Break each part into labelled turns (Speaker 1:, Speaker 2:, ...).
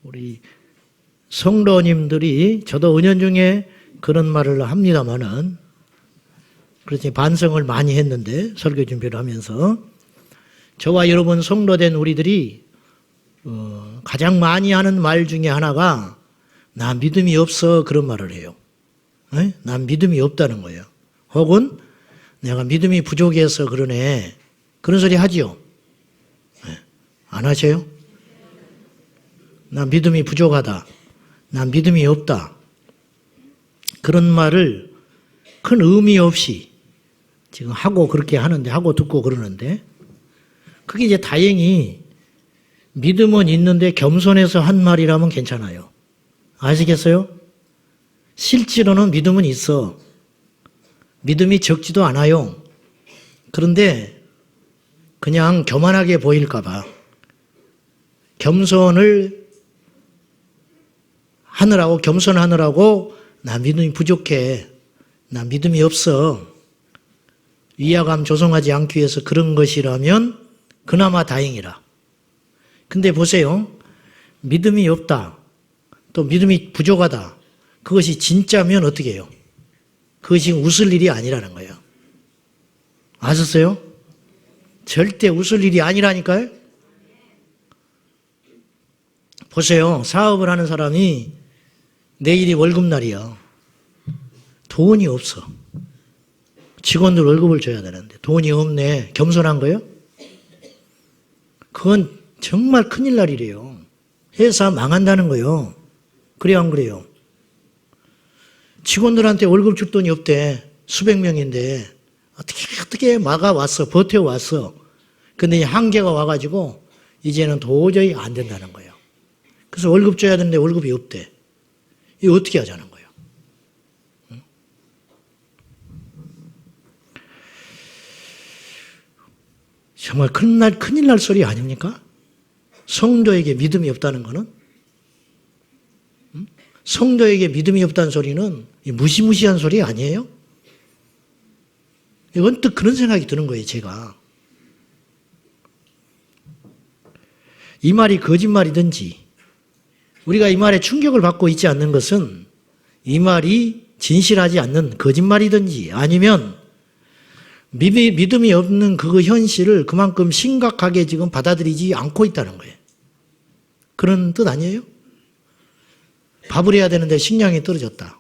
Speaker 1: 우리 성도님들이 저도 은연중에 그런 말을 합니다마는 그렇지 반성을 많이 했는데 설교 준비를 하면서 저와 여러분 성도된 우리들이 가장 많이 하는 말 중에 하나가 나 믿음이 없어 그런 말을 해요. 난 믿음이 없다는 거예요. 혹은 내가 믿음이 부족해서 그러네 그런 소리 하지요. 안 하세요? 나 믿음이 부족하다. 나 믿음이 없다. 그런 말을 큰 의미 없이 지금 하고 그렇게 하는데 하고 듣고 그러는데 그게 이제 다행히 믿음은 있는데 겸손해서 한 말이라면 괜찮아요. 아시겠어요? 실제로는 믿음은 있어. 믿음이 적지도 않아요. 그런데 그냥 교만하게 보일까 봐 겸손을 하느라고 겸손하느라고 나 믿음이 부족해. 나 믿음이 없어. 위화감 조성하지 않기 위해서 그런 것이라면 그나마 다행이라. 근데 보세요. 믿음이 없다. 또 믿음이 부족하다. 그것이 진짜면 어떻게 해요? 그것이 웃을 일이 아니라는 거예요. 아셨어요? 절대 웃을 일이 아니라니까요. 보세요. 사업을 하는 사람이 내일이 월급날이야. 돈이 없어. 직원들 월급을 줘야 되는데 돈이 없네. 겸손한 거예요? 그건 정말 큰일 날이래요. 회사 망한다는 거예요. 그래요, 안 그래요? 직원들한테 월급 줄 돈이 없대. 수백 명인데 어떻게 막아왔어. 버텨왔어. 근데 한계가 와가지고 이제는 도저히 안 된다는 거예요. 그래서 월급 줘야 되는데 월급이 없대. 이거 어떻게 하자는 거예요? 정말 큰일 날 소리 아닙니까? 성도에게 믿음이 없다는 거는? 성도에게 믿음이 없다는 소리는 무시무시한 소리 아니에요? 언뜻 그런 생각이 드는 거예요, 제가. 이 말이 거짓말이든지 우리가 이 말에 충격을 받고 있지 않는 것은 이 말이 진실하지 않는 거짓말이든지 아니면 믿음이 없는 그 현실을 그만큼 심각하게 지금 받아들이지 않고 있다는 거예요. 그런 뜻 아니에요? 밥을 해야 되는데 식량이 떨어졌다.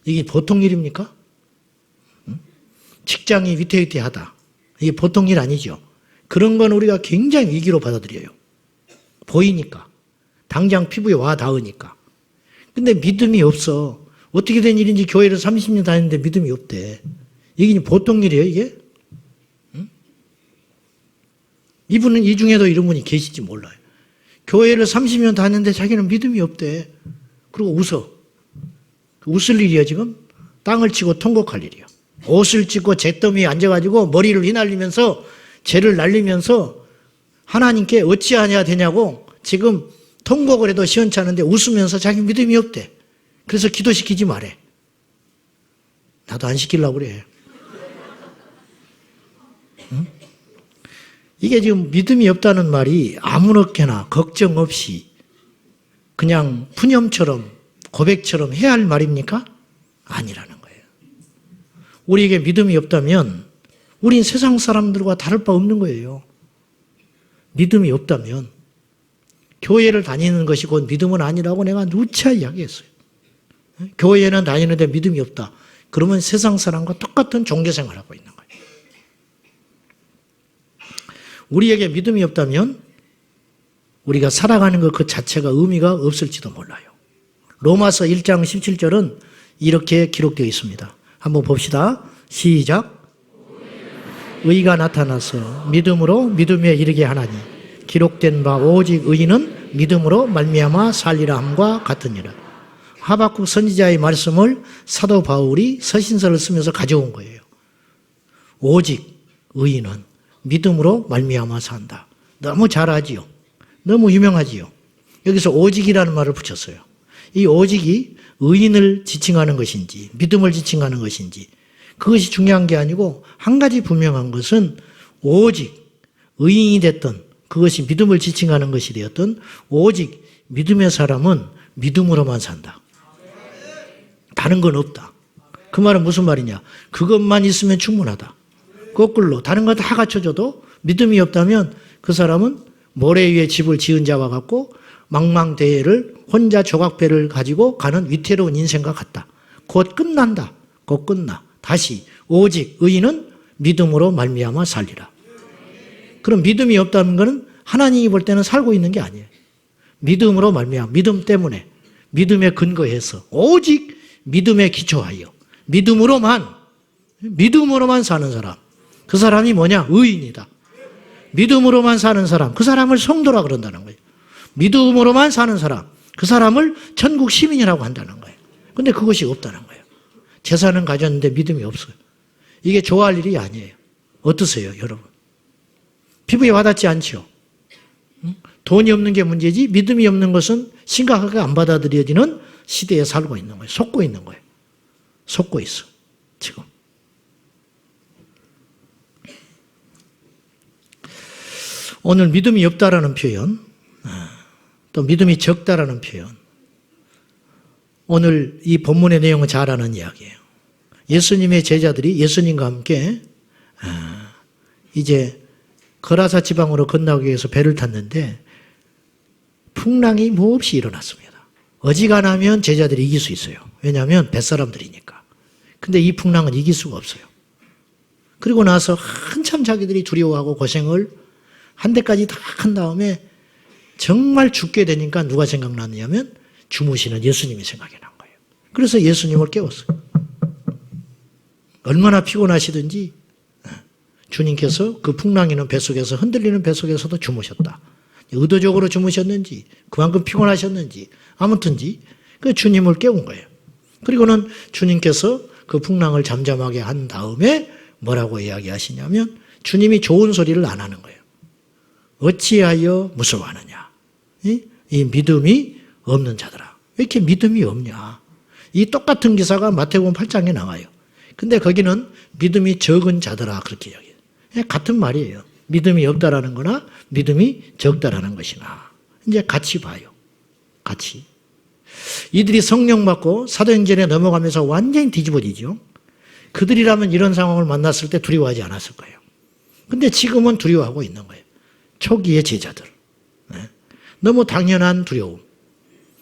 Speaker 1: 이게 보통 일입니까? 직장이 위태위태하다. 이게 보통 일 아니죠. 그런 건 우리가 굉장히 위기로 받아들여요. 보이니까. 당장 피부에 와 닿으니까. 근데 믿음이 없어. 어떻게 된 일인지 교회를 30년 다녔는데 믿음이 없대. 이게 보통 일이에요, 이게? 응? 이분은 이 중에도 이런 분이 계실지 몰라요. 교회를 30년 다녔는데 자기는 믿음이 없대. 그리고 웃어. 웃을 일이야, 지금? 땅을 치고 통곡할 일이야. 옷을 찢고 잿더미에 앉아가지고 머리를 휘날리면서 죄를 날리면서 하나님께 어찌하냐 되냐고 지금 통곡을 해도 시원찮은데 웃으면서 자기 믿음이 없대. 그래서 기도시키지 말해. 나도 안 시키려고 그래. 응? 이게 지금 믿음이 없다는 말이 아무렇게나 걱정 없이 그냥 푸념처럼 고백처럼 해야 할 말입니까? 아니라는 거예요. 우리에게 믿음이 없다면 우린 세상 사람들과 다를 바 없는 거예요. 믿음이 없다면 교회를 다니는 것이 곧 믿음은 아니라고 내가 누차 이야기했어요. 교회는 다니는데 믿음이 없다. 그러면 세상 사람과 똑같은 종교생활을 하고 있는 거예요. 우리에게 믿음이 없다면 우리가 살아가는 것 그 자체가 의미가 없을지도 몰라요. 로마서 1장 17절은 이렇게 기록되어 있습니다. 한번 봅시다. 시작. 의가 나타나서 믿음으로 믿음에 이르게 하나니 기록된 바 오직 의인은 믿음으로 말미암아 살리라 함과 같으니라. 하박국 선지자의 말씀을 사도 바울이 서신서를 쓰면서 가져온 거예요. 오직 의인은 믿음으로 말미암아 산다. 너무 잘 아지요. 너무 유명하지요. 여기서 오직이라는 말을 붙였어요. 이 오직이 의인을 지칭하는 것인지 믿음을 지칭하는 것인지 그것이 중요한 게 아니고 한 가지 분명한 것은 오직 의인이 됐던 그것이 믿음을 지칭하는 것이 되었던 오직 믿음의 사람은 믿음으로만 산다. 다른 건 없다. 그 말은 무슨 말이냐? 그것만 있으면 충분하다. 거꾸로 다른 거 다 갖춰줘도 믿음이 없다면 그 사람은 모래 위에 집을 지은 자와 같고 망망대해를 혼자 조각배를 가지고 가는 위태로운 인생과 같다. 곧 끝난다. 곧 끝나. 다시 오직 의인은 믿음으로 말미암아 살리라. 그럼 믿음이 없다는 것은 하나님이 볼 때는 살고 있는 게 아니에요. 믿음으로 말미암아 믿음 때문에 믿음에 근거해서 오직 믿음에 기초하여 믿음으로만 사는 사람. 그 사람이 뭐냐? 의인이다. 믿음으로만 사는 사람. 그 사람을 성도라 그런다는 거예요. 믿음으로만 사는 사람. 그 사람을 천국 시민이라고 한다는 거예요. 근데 그것이 없다는 거예요. 재산은 가졌는데 믿음이 없어요. 이게 좋아할 일이 아니에요. 어떠세요, 여러분? 피부에 와닿지 않죠? 돈이 없는 게 문제지 믿음이 없는 것은 심각하게 안 받아들여지는 시대에 살고 있는 거예요. 속고 있는 거예요. 속고 있어, 지금. 오늘 믿음이 없다라는 표현, 또 믿음이 적다라는 표현, 오늘 이 본문의 내용을 잘 아는 이야기예요. 예수님의 제자들이 예수님과 함께 이제 거라사 지방으로 건너기 위해서 배를 탔는데 풍랑이 몹시 일어났습니다. 어지간하면 제자들이 이길 수 있어요. 왜냐하면 뱃사람들이니까. 근데 이 풍랑은 이길 수가 없어요. 그리고 나서 한참 자기들이 두려워하고 고생을 한 대까지 다 한 다음에 정말 죽게 되니까 누가 생각났냐면 주무시는 예수님이 생각이 난 거예요. 그래서 예수님을 깨웠어요. 얼마나 피곤하시든지 주님께서 그 풍랑이는 뱃속에서 흔들리는 뱃속에서도 주무셨다. 의도적으로 주무셨는지 그만큼 피곤하셨는지 아무튼지 그 주님을 깨운 거예요. 그리고는 주님께서 그 풍랑을 잠잠하게 한 다음에 뭐라고 이야기하시냐면 주님이 좋은 소리를 안 하는 거예요. 어찌하여 무서워하느냐. 이 믿음이 없는 자들아. 왜 이렇게 믿음이 없냐. 이 똑같은 기사가 마태복음 8장에 나와요. 근데 거기는 믿음이 적은 자들아 그렇게 이야기해요. 같은 말이에요. 믿음이 없다라는 거나 믿음이 적다라는 것이나 이제 같이 봐요. 같이. 이들이 성령 받고 사도행전에 넘어가면서 완전히 뒤집어지죠. 그들이라면 이런 상황을 만났을 때 두려워하지 않았을 거예요. 근데 지금은 두려워하고 있는 거예요. 초기의 제자들. 너무 당연한 두려움.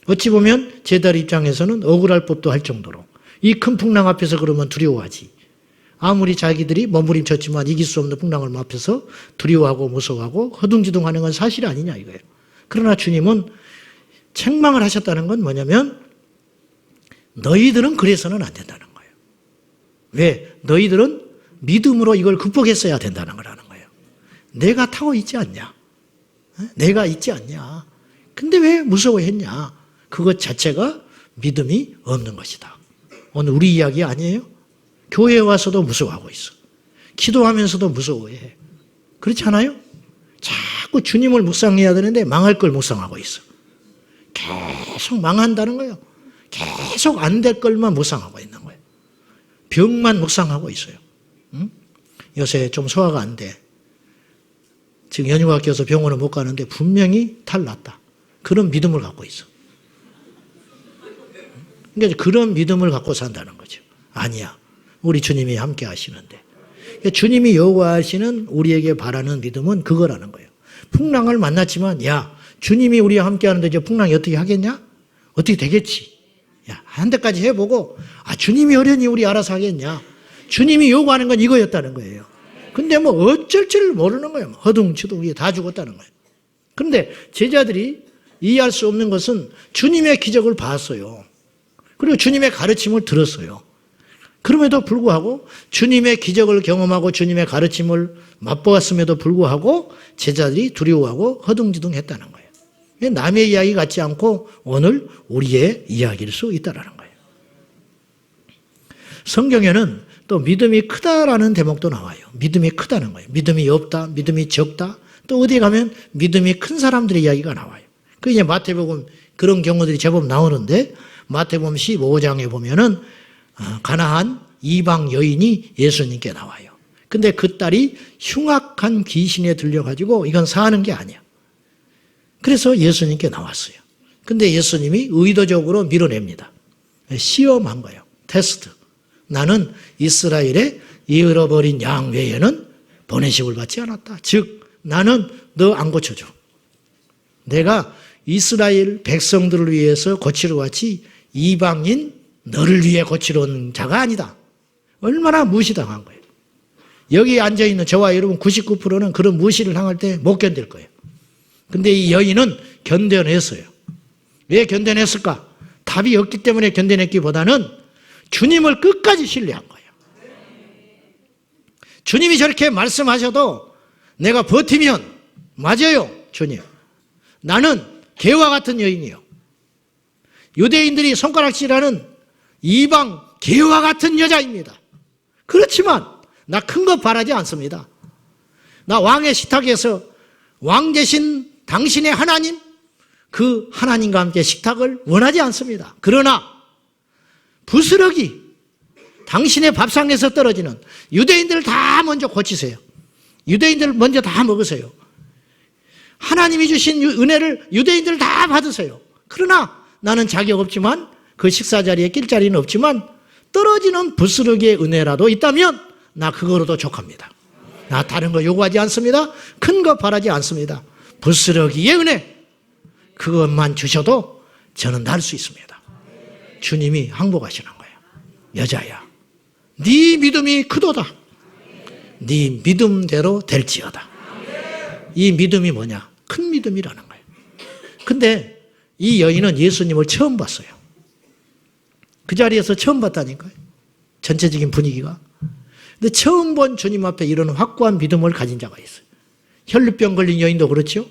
Speaker 1: 어찌 보면 제자들 입장에서는 억울할 법도 할 정도로 이 큰 풍랑 앞에서 그러면 두려워하지. 아무리 자기들이 머무림쳤지만 이길 수 없는 풍랑을 앞에서 두려워하고 무서워하고 허둥지둥하는 건 사실 아니냐 이거예요. 그러나 주님은 책망을 하셨다는 건 뭐냐면 너희들은 그래서는 안 된다는 거예요. 왜? 너희들은 믿음으로 이걸 극복했어야 된다는 거라는 거예요. 내가 타고 있지 않냐? 내가 있지 않냐? 근데 왜 무서워했냐? 그것 자체가 믿음이 없는 것이다. 오늘 우리 이야기 아니에요? 교회에 와서도 무서워하고 있어. 기도하면서도 무서워해. 그렇지 않아요? 자꾸 주님을 묵상해야 되는데 망할 걸 묵상하고 있어. 계속 망한다는 거예요. 계속 안 될 걸만 묵상하고 있는 거예요. 병만 묵상하고 있어요. 응? 요새 좀 소화가 안 돼. 지금 연휴가 껴서 병원을 못 가는데 분명히 탈났다. 그런 믿음을 갖고 있어. 그러니까 그런 믿음을 갖고 산다는 거죠. 아니야. 우리 주님이 함께 하시는데. 주님이 요구하시는 우리에게 바라는 믿음은 그거라는 거예요. 풍랑을 만났지만 야 주님이 우리와 함께 하는데 저 풍랑이 어떻게 하겠냐? 어떻게 되겠지? 야, 한 대까지 해보고 주님이 어련히 우리 알아서 하겠냐? 주님이 요구하는 건 이거였다는 거예요. 근데 뭐 어쩔 줄 모르는 거예요. 허둥지둥 다 죽었다는 거예요. 그런데 제자들이 이해할 수 없는 것은 주님의 기적을 봤어요. 그리고 주님의 가르침을 들었어요. 그럼에도 불구하고 주님의 기적을 경험하고 주님의 가르침을 맛보았음에도 불구하고 제자들이 두려워하고 허둥지둥했다는 거예요. 남의 이야기 같지 않고 오늘 우리의 이야기일 수 있다는 거예요. 성경에는 또 믿음이 크다라는 대목도 나와요. 믿음이 크다는 거예요. 믿음이 없다, 믿음이 적다. 또 어디에 가면 믿음이 큰 사람들의 이야기가 나와요. 그 이제 마태복음 그런 경우들이 제법 나오는데 마태복음 15장에 보면은 가나안 이방 여인이 예수님께 나와요. 근데 그 딸이 흉악한 귀신에 들려가지고 이건 사는 게 아니야. 그래서 예수님께 나왔어요. 근데 예수님이 의도적으로 밀어냅니다. 시험한 거예요. 테스트. 나는 이스라엘의 잃어버린 양 외에는 번외식을 받지 않았다. 즉 나는 너 안 고쳐줘. 내가 이스라엘 백성들을 위해서 고치러 왔지 이방인 너를 위해 고치러 온 자가 아니다. 얼마나 무시당한 거예요. 여기 앉아있는 저와 여러분 99%는 그런 무시를 당할 때 못 견딜 거예요. 근데 이 여인은 견뎌냈어요. 왜 견뎌냈을까? 답이 없기 때문에 견뎌냈기보다는 주님을 끝까지 신뢰한 거예요. 주님이 저렇게 말씀하셔도 내가 버티면 맞아요, 주님. 나는 개와 같은 여인이요. 유대인들이 손가락질하는 이방 개와 같은 여자입니다. 그렇지만 나 큰 거 바라지 않습니다. 나 왕의 식탁에서 왕 되신 당신의 하나님, 그 하나님과 함께 식탁을 원하지 않습니다. 그러나 부스러기, 당신의 밥상에서 떨어지는 유대인들을 다 먼저 고치세요. 유대인들을 먼저 다 먹으세요. 하나님이 주신 은혜를 유대인들 다 받으세요. 그러나 나는 자격 없지만 그 식사 자리에 낄 자리는 없지만 떨어지는 부스러기의 은혜라도 있다면 나 그거로도 족합니다. 나 다른 거 요구하지 않습니다. 큰 거 바라지 않습니다. 부스러기의 은혜 그것만 주셔도 저는 날 수 있습니다. 주님이 항복하시는 거예요. 여자야, 네 믿음이 크도다. 네 믿음대로 될지어다. 이 믿음이 뭐냐? 큰 믿음이라는 거예요. 근데 이 여인은 예수님을 처음 봤어요. 그 자리에서 처음 봤다니까요. 전체적인 분위기가. 근데 처음 본 주님 앞에 이런 확고한 믿음을 가진 자가 있어요. 혈루병 걸린 여인도 그렇죠.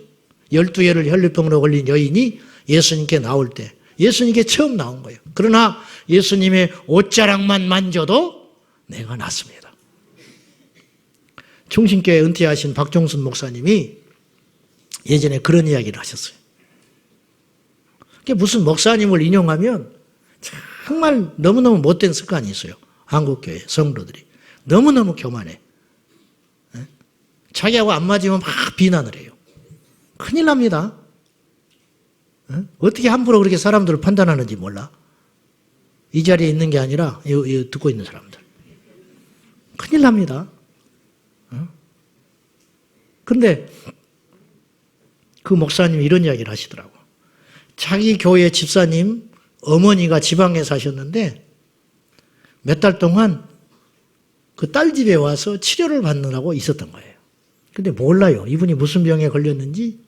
Speaker 1: 12해를 혈루병으로 걸린 여인이 예수님께 나올 때 예수님께 처음 나온 거예요. 그러나 예수님의 옷자락만 만져도 내가 낫습니다. 충신교회 은퇴하신 박종순 목사님이 예전에 그런 이야기를 하셨어요. 무슨 목사님을 인용하면 정말 너무너무 못된 습관이 있어요. 한국교회 성도들이. 너무너무 교만해. 자기하고 안 맞으면 막 비난을 해요. 큰일 납니다. 어떻게 함부로 그렇게 사람들을 판단하는지 몰라. 이 자리에 있는 게 아니라 듣고 있는 사람들. 큰일 납니다. 그런데 그 목사님이 이런 이야기를 하시더라고. 자기 교회 집사님 어머니가 지방에 사셨는데 몇 달 동안 그 딸 집에 와서 치료를 받느라고 있었던 거예요. 근데 몰라요. 이분이 무슨 병에 걸렸는지,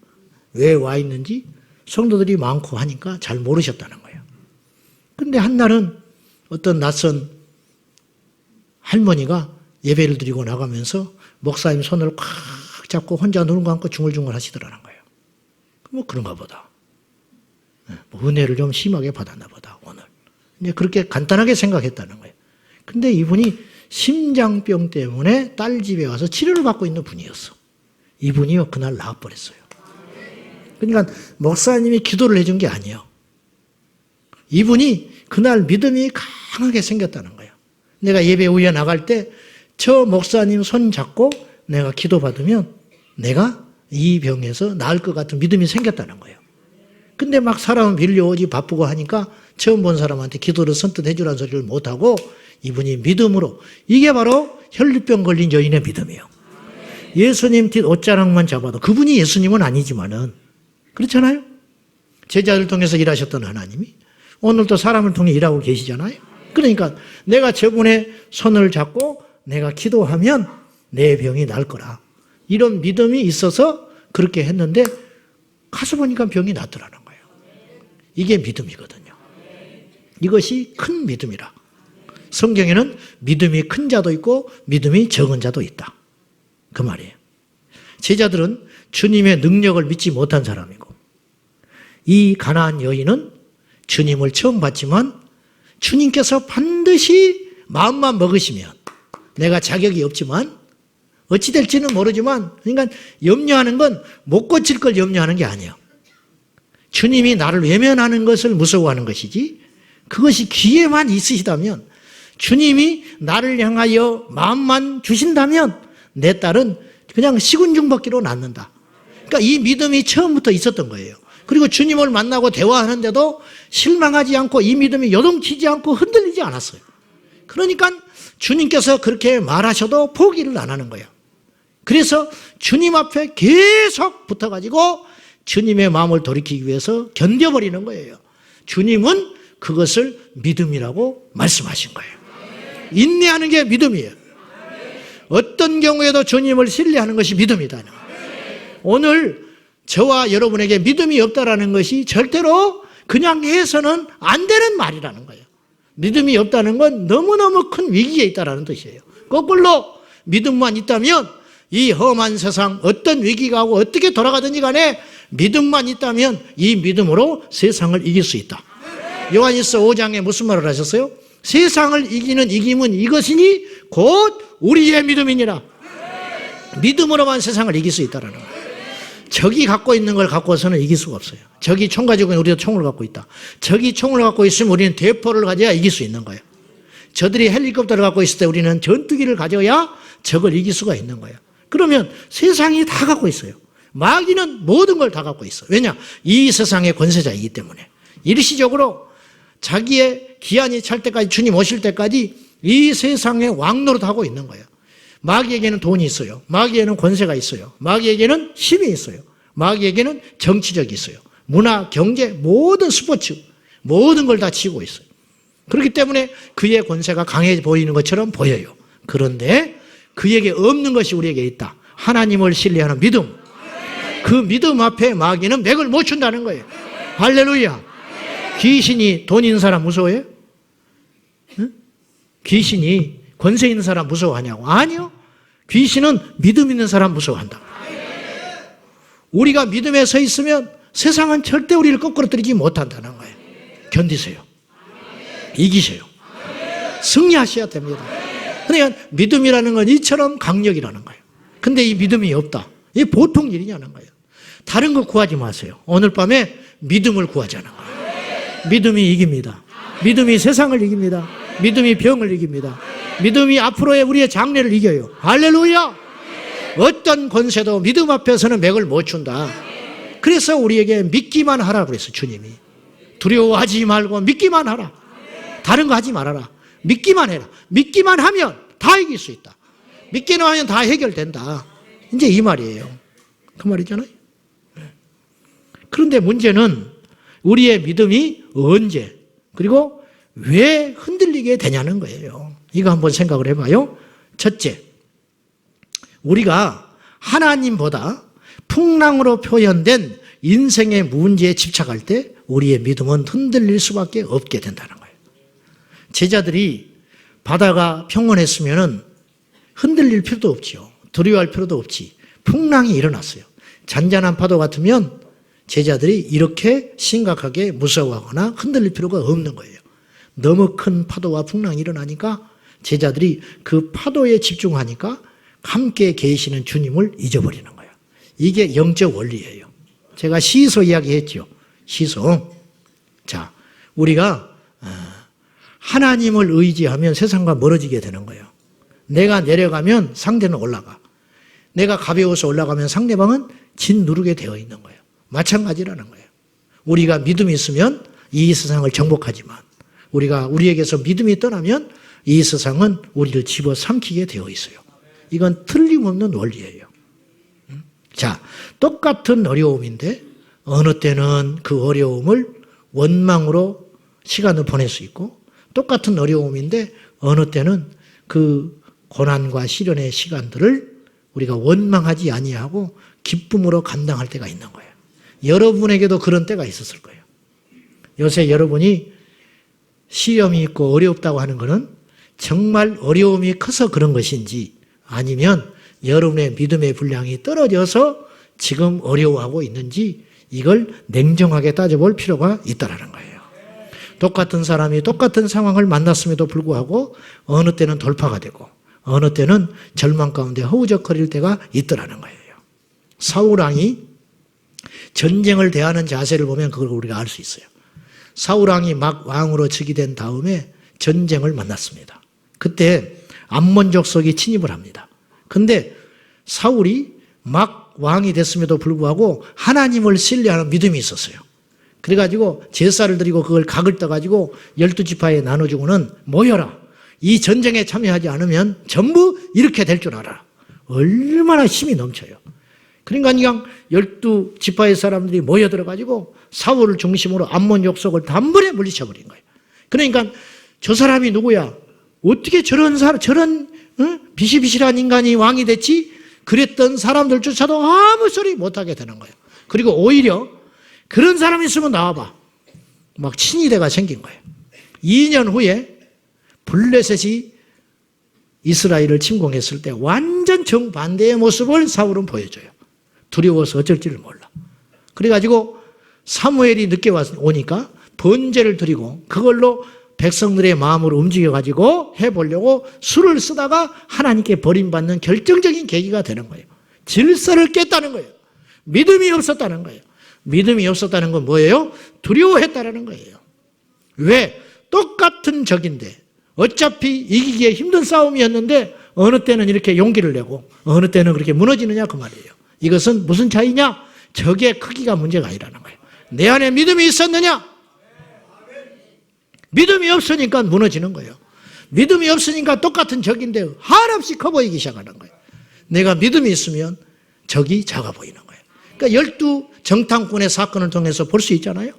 Speaker 1: 왜 와 있는지 성도들이 많고 하니까 잘 모르셨다는 거예요. 근데 한날은 어떤 낯선 할머니가 예배를 드리고 나가면서 목사님 손을 꽉 잡고 혼자 눈을 감고 중얼중얼 하시더라는 거예요. 뭐 그런가 보다. 은혜를 좀 심하게 받았나 보다, 오늘. 이제 그렇게 간단하게 생각했다는 거예요. 근데 이분이 심장병 때문에 딸 집에 와서 치료를 받고 있는 분이었어. 이분이요, 그날 나와버렸어요. 그러니까 목사님이 기도를 해준 게 아니에요. 이분이 그날 믿음이 강하게 생겼다는 거예요. 내가 예배 후에 나갈 때 저 목사님 손 잡고 내가 기도받으면 내가 이 병에서 나을 것 같은 믿음이 생겼다는 거예요. 근데 막 사람은 밀려오지 바쁘고 하니까 처음 본 사람한테 기도를 선뜻 해주라는 소리를 못하고 이분이 믿음으로, 이게 바로 혈루병 걸린 여인의 믿음이에요. 예수님 뒷 옷자락만 잡아도, 그분이 예수님은 아니지만은, 그렇잖아요? 제자를 통해서 일하셨던 하나님이 오늘도 사람을 통해 일하고 계시잖아요? 그러니까 내가 저분의 손을 잡고 내가 기도하면 내 병이 날 거라. 이런 믿음이 있어서 그렇게 했는데 가서 보니까 병이 낫더라는 거예요. 이게 믿음이거든요. 이것이 큰 믿음이라. 성경에는 믿음이 큰 자도 있고 믿음이 적은 자도 있다. 그 말이에요. 제자들은 주님의 능력을 믿지 못한 사람이고, 이 가나안 여인은 주님을 처음 봤지만 주님께서 반드시 마음만 먹으시면, 내가 자격이 없지만 어찌 될지는 모르지만, 그러니까 염려하는 건 못 고칠 걸 염려하는 게 아니에요. 주님이 나를 외면하는 것을 무서워하는 것이지, 그것이 기회만 있으시다면, 주님이 나를 향하여 마음만 주신다면 내 딸은 그냥 시군중박기로 낫는다. 그러니까 이 믿음이 처음부터 있었던 거예요. 그리고 주님을 만나고 대화하는데도 실망하지 않고 이 믿음이 요동치지 않고 흔들리지 않았어요. 그러니까 주님께서 그렇게 말하셔도 포기를 안 하는 거예요. 그래서 주님 앞에 계속 붙어가지고 주님의 마음을 돌이키기 위해서 견뎌버리는 거예요. 주님은 그것을 믿음이라고 말씀하신 거예요. 인내하는 게 믿음이에요. 어떤 경우에도 주님을 신뢰하는 것이 믿음이다. 오늘 저와 여러분에게 믿음이 없다라는 것이 절대로 그냥 해서는 안 되는 말이라는 거예요. 믿음이 없다는 건 너무너무 큰 위기에 있다는 뜻이에요. 거꾸로 믿음만 있다면 이 험한 세상 어떤 위기가 오고 어떻게 돌아가든지 간에 믿음만 있다면 이 믿음으로 세상을 이길 수 있다. 요한일서 5장에 무슨 말을 하셨어요? 세상을 이기는 이김은 이것이니 곧 우리의 믿음이니라. 믿음으로만 세상을 이길 수 있다라는 거예요. 적이 갖고 있는 걸 갖고서는 이길 수가 없어요. 적이 총 가지고 있는 우리도 총을 갖고 있다. 적이 총을 갖고 있으면 우리는 대포를 가져야 이길 수 있는 거예요. 저들이 헬리콥터를 갖고 있을 때 우리는 전투기를 가져야 적을 이길 수가 있는 거예요. 그러면 세상이 다 갖고 있어요. 마귀는 모든 걸 다 갖고 있어요. 왜냐? 이 세상의 권세자이기 때문에. 일시적으로 자기의 기한이 찰 때까지, 주님 오실 때까지 이 세상의 왕노릇 하고 있는 거예요. 마귀에게는 돈이 있어요. 마귀에게는 권세가 있어요. 마귀에게는 힘이 있어요. 마귀에게는 정치적이 있어요. 문화, 경제, 모든 스포츠, 모든 걸 다 쥐고 있어요. 그렇기 때문에 그의 권세가 강해 보이는 것처럼 보여요. 그런데 그에게 없는 것이 우리에게 있다. 하나님을 신뢰하는 믿음. 그 믿음 앞에 마귀는 맥을 못 춘다는 거예요. 할렐루야. 귀신이 돈 있는 사람 무서워해요? 응? 귀신이 권세 있는 사람 무서워하냐고? 아니요. 귀신은 믿음 있는 사람 무서워한다. 우리가 믿음에 서 있으면 세상은 절대 우리를 거꾸로뜨리지 못한다는 거예요. 견디세요. 이기세요. 승리하셔야 됩니다. 그러니까 믿음이라는 건 이처럼 강력이라는 거예요. 근데 이 믿음이 없다. 이게 보통 일이냐는 거예요. 다른 거 구하지 마세요. 오늘 밤에 믿음을 구하자는 거예요. 믿음이 이깁니다. 믿음이 세상을 이깁니다. 믿음이 병을 이깁니다. 믿음이 앞으로의 우리의 장래를 이겨요. 할렐루야! 어떤 권세도 믿음 앞에서는 맥을 못 춘다. 그래서 우리에게 믿기만 하라고 그랬어요, 주님이. 두려워하지 말고 믿기만 하라. 다른 거 하지 말아라. 믿기만 해라. 믿기만 하면 다 이길 수 있다. 믿기만 하면 다 해결된다. 이제 이 말이에요. 그 말이잖아요. 그런데 문제는 우리의 믿음이 언제, 그리고 왜 흔들리게 되냐는 거예요. 이거 한번 생각을 해봐요. 첫째, 우리가 하나님보다 풍랑으로 표현된 인생의 문제에 집착할 때 우리의 믿음은 흔들릴 수밖에 없게 된다는 거예요. 제자들이 바다가 평온했으면 흔들릴 필요도 없지요. 두려워할 필요도 없지. 풍랑이 일어났어요. 잔잔한 파도 같으면 제자들이 이렇게 심각하게 무서워하거나 흔들릴 필요가 없는 거예요. 너무 큰 파도와 풍랑이 일어나니까 제자들이 그 파도에 집중하니까 함께 계시는 주님을 잊어버리는 거예요. 이게 영적 원리예요. 제가 시소 이야기했죠. 시소. 자, 우리가 하나님을 의지하면 세상과 멀어지게 되는 거예요. 내가 내려가면 상대는 올라가. 내가 가벼워서 올라가면 상대방은 짓누르게 되어 있는 거예요. 마찬가지라는 거예요. 우리가 믿음이 있으면 이 세상을 정복하지만 우리에게서 믿음이 떠나면 이 세상은 우리를 집어삼키게 되어 있어요. 이건 틀림없는 원리예요. 자, 똑같은 어려움인데 어느 때는 그 어려움을 원망으로 시간을 보낼 수 있고 똑같은 어려움인데 어느 때는 그 고난과 시련의 시간들을 우리가 원망하지 아니하고 기쁨으로 감당할 때가 있는 거예요. 여러분에게도 그런 때가 있었을 거예요. 요새 여러분이 시험이 있고 어렵다고 하는 것은 정말 어려움이 커서 그런 것인지 아니면 여러분의 믿음의 분량이 떨어져서 지금 어려워하고 있는지 이걸 냉정하게 따져볼 필요가 있다는 거예요. 똑같은 사람이 똑같은 상황을 만났음에도 불구하고 어느 때는 돌파가 되고 어느 때는 절망 가운데 허우적거릴 때가 있더라는 거예요. 사울왕이 전쟁을 대하는 자세를 보면 그걸 우리가 알 수 있어요. 사울왕이 막 왕으로 즉위된 다음에 전쟁을 만났습니다. 그때 암몬 족속이 침입을 합니다. 근데 사울이 막 왕이 됐음에도 불구하고 하나님을 신뢰하는 믿음이 있었어요. 그래가지고 제사를 드리고 그걸 각을 떠가지고 12지파에 나눠주고는 모여라. 이 전쟁에 참여하지 않으면 전부 이렇게 될 줄 알아. 얼마나 힘이 넘쳐요. 그러니까 그냥 12지파의 사람들이 모여들어가지고 사울을 중심으로 암몬 족속을 단번에 물리쳐버린 거예요. 그러니까 저 사람이 누구야? 어떻게 저런 비실비실한 인간이 왕이 됐지? 그랬던 사람들조차도 아무 소리 못하게 되는 거예요. 그리고 오히려 그런 사람이 있으면 나와봐. 막 친위대가 생긴 거예요. 2년 후에 블레셋이 이스라엘을 침공했을 때 완전 정반대의 모습을 사울은 보여줘요. 두려워서 어쩔 줄을 몰라. 그래가지고 사무엘이 늦게 오니까 번제를 드리고 그걸로 백성들의 마음을 움직여가지고 해보려고 수를 쓰다가 하나님께 버림받는 결정적인 계기가 되는 거예요. 질서를 깼다는 거예요. 믿음이 없었다는 거예요. 믿음이 없었다는 건 뭐예요? 두려워했다는 거예요. 왜? 똑같은 적인데 어차피 이기기에 힘든 싸움이었는데 어느 때는 이렇게 용기를 내고 어느 때는 그렇게 무너지느냐 그 말이에요. 이것은 무슨 차이냐? 적의 크기가 문제가 아니라는 거예요. 내 안에 믿음이 있었느냐? 믿음이 없으니까 무너지는 거예요. 믿음이 없으니까 똑같은 적인데 한없이 커 보이기 시작하는 거예요. 내가 믿음이 있으면 적이 작아 보이는 거예요. 그러니까 12정탐꾼의 사건을 통해서 볼 수 있잖아요.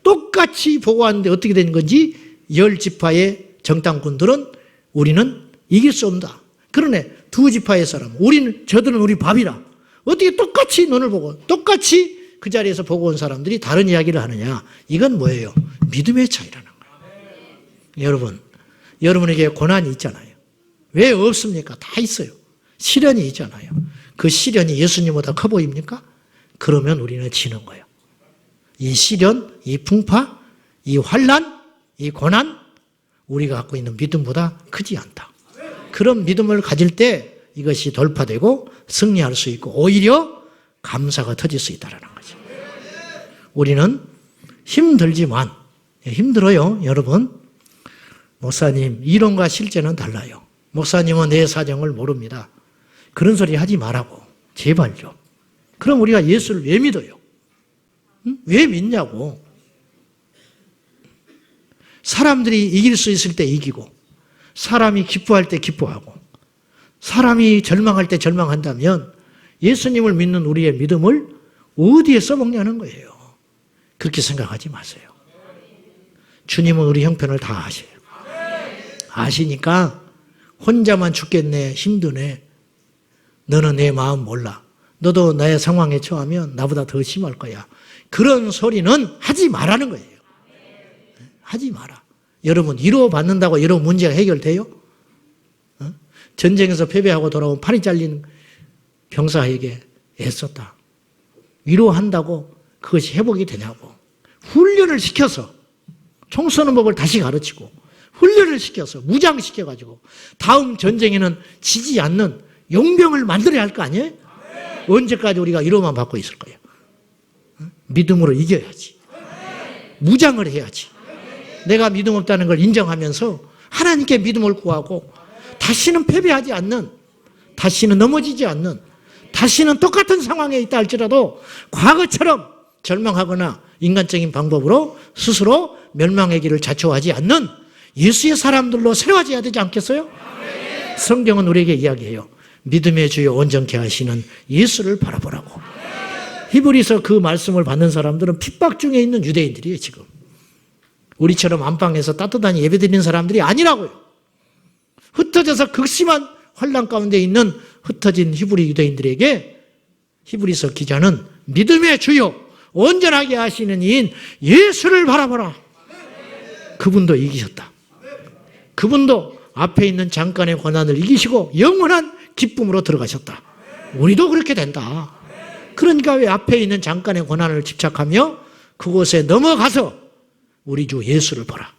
Speaker 1: 똑같이 보고하는데 어떻게 된 건지 10지파의 정탐꾼들은 우리는 이길 수 없다. 그러네 2지파의 사람 저들은 우리 밥이라. 어떻게 똑같이 눈을 보고 똑같이 그 자리에서 보고 온 사람들이 다른 이야기를 하느냐. 이건 뭐예요? 믿음의 차이라는 거예요. 여러분에게 고난이 있잖아요. 왜 없습니까? 다 있어요. 시련이 있잖아요. 그 시련이 예수님보다 커 보입니까? 그러면 우리는 지는 거예요. 이 시련, 이 풍파, 이 환난, 이 고난 우리가 갖고 있는 믿음보다 크지 않다. 그런 믿음을 가질 때 이것이 돌파되고 승리할 수 있고 오히려 감사가 터질 수 있다는 거죠. 우리는 힘들지만 힘들어요. 여러분. 목사님 이론과 실제는 달라요. 목사님은 내 사정을 모릅니다. 그런 소리 하지 말라고. 제발요. 그럼 우리가 예수를 왜 믿어요? 왜 믿냐고. 사람들이 이길 수 있을 때 이기고 사람이 기뻐할 때 기뻐하고 사람이 절망할 때 절망한다면 예수님을 믿는 우리의 믿음을 어디에 써먹냐는 거예요. 그렇게 생각하지 마세요. 주님은 우리 형편을 다 아셔요. 아시니까 혼자만 죽겠네, 힘드네. 너는 내 마음 몰라. 너도 나의 상황에 처하면 나보다 더 심할 거야. 그런 소리는 하지 말라는 거예요. 하지 마라. 여러분 위로받는다고 여러분 문제가 해결돼요? 전쟁에서 패배하고 돌아온 팔이 잘린 병사에게 애썼다. 위로한다고 그것이 회복이 되냐고. 훈련을 시켜서 총 쏘는 법을 다시 가르치고 훈련을 시켜서 무장시켜가지고 다음 전쟁에는 지지 않는 용병을 만들어야 할 거 아니에요? 언제까지 우리가 위로만 받고 있을 거예요? 믿음으로 이겨야지. 무장을 해야지. 내가 믿음 없다는 걸 인정하면서 하나님께 믿음을 구하고 다시는 패배하지 않는, 다시는 넘어지지 않는, 다시는 똑같은 상황에 있다 할지라도 과거처럼 절망하거나 인간적인 방법으로 스스로 멸망의 길을 자초하지 않는 예수의 사람들로 새로워져야 되지 않겠어요? 성경은 우리에게 이야기해요. 믿음의 주여 온전케 하시는 예수를 바라보라고. 히브리서 그 말씀을 받는 사람들은 핍박 중에 있는 유대인들이에요. 지금 우리처럼 안방에서 따뜻한 예배드리는 사람들이 아니라고요. 흩어져서 극심한 환난 가운데 있는 흩어진 히브리 유대인들에게 히브리서 기자는 믿음의 주요 온전하게 하시는 이인 예수를 바라보라. 그분도 이기셨다. 그분도 앞에 있는 잠깐의 고난을 이기시고 영원한 기쁨으로 들어가셨다. 우리도 그렇게 된다. 그러니까 왜 앞에 있는 잠깐의 고난을 집착하며 그곳에 넘어가서 우리 주 예수를 보라.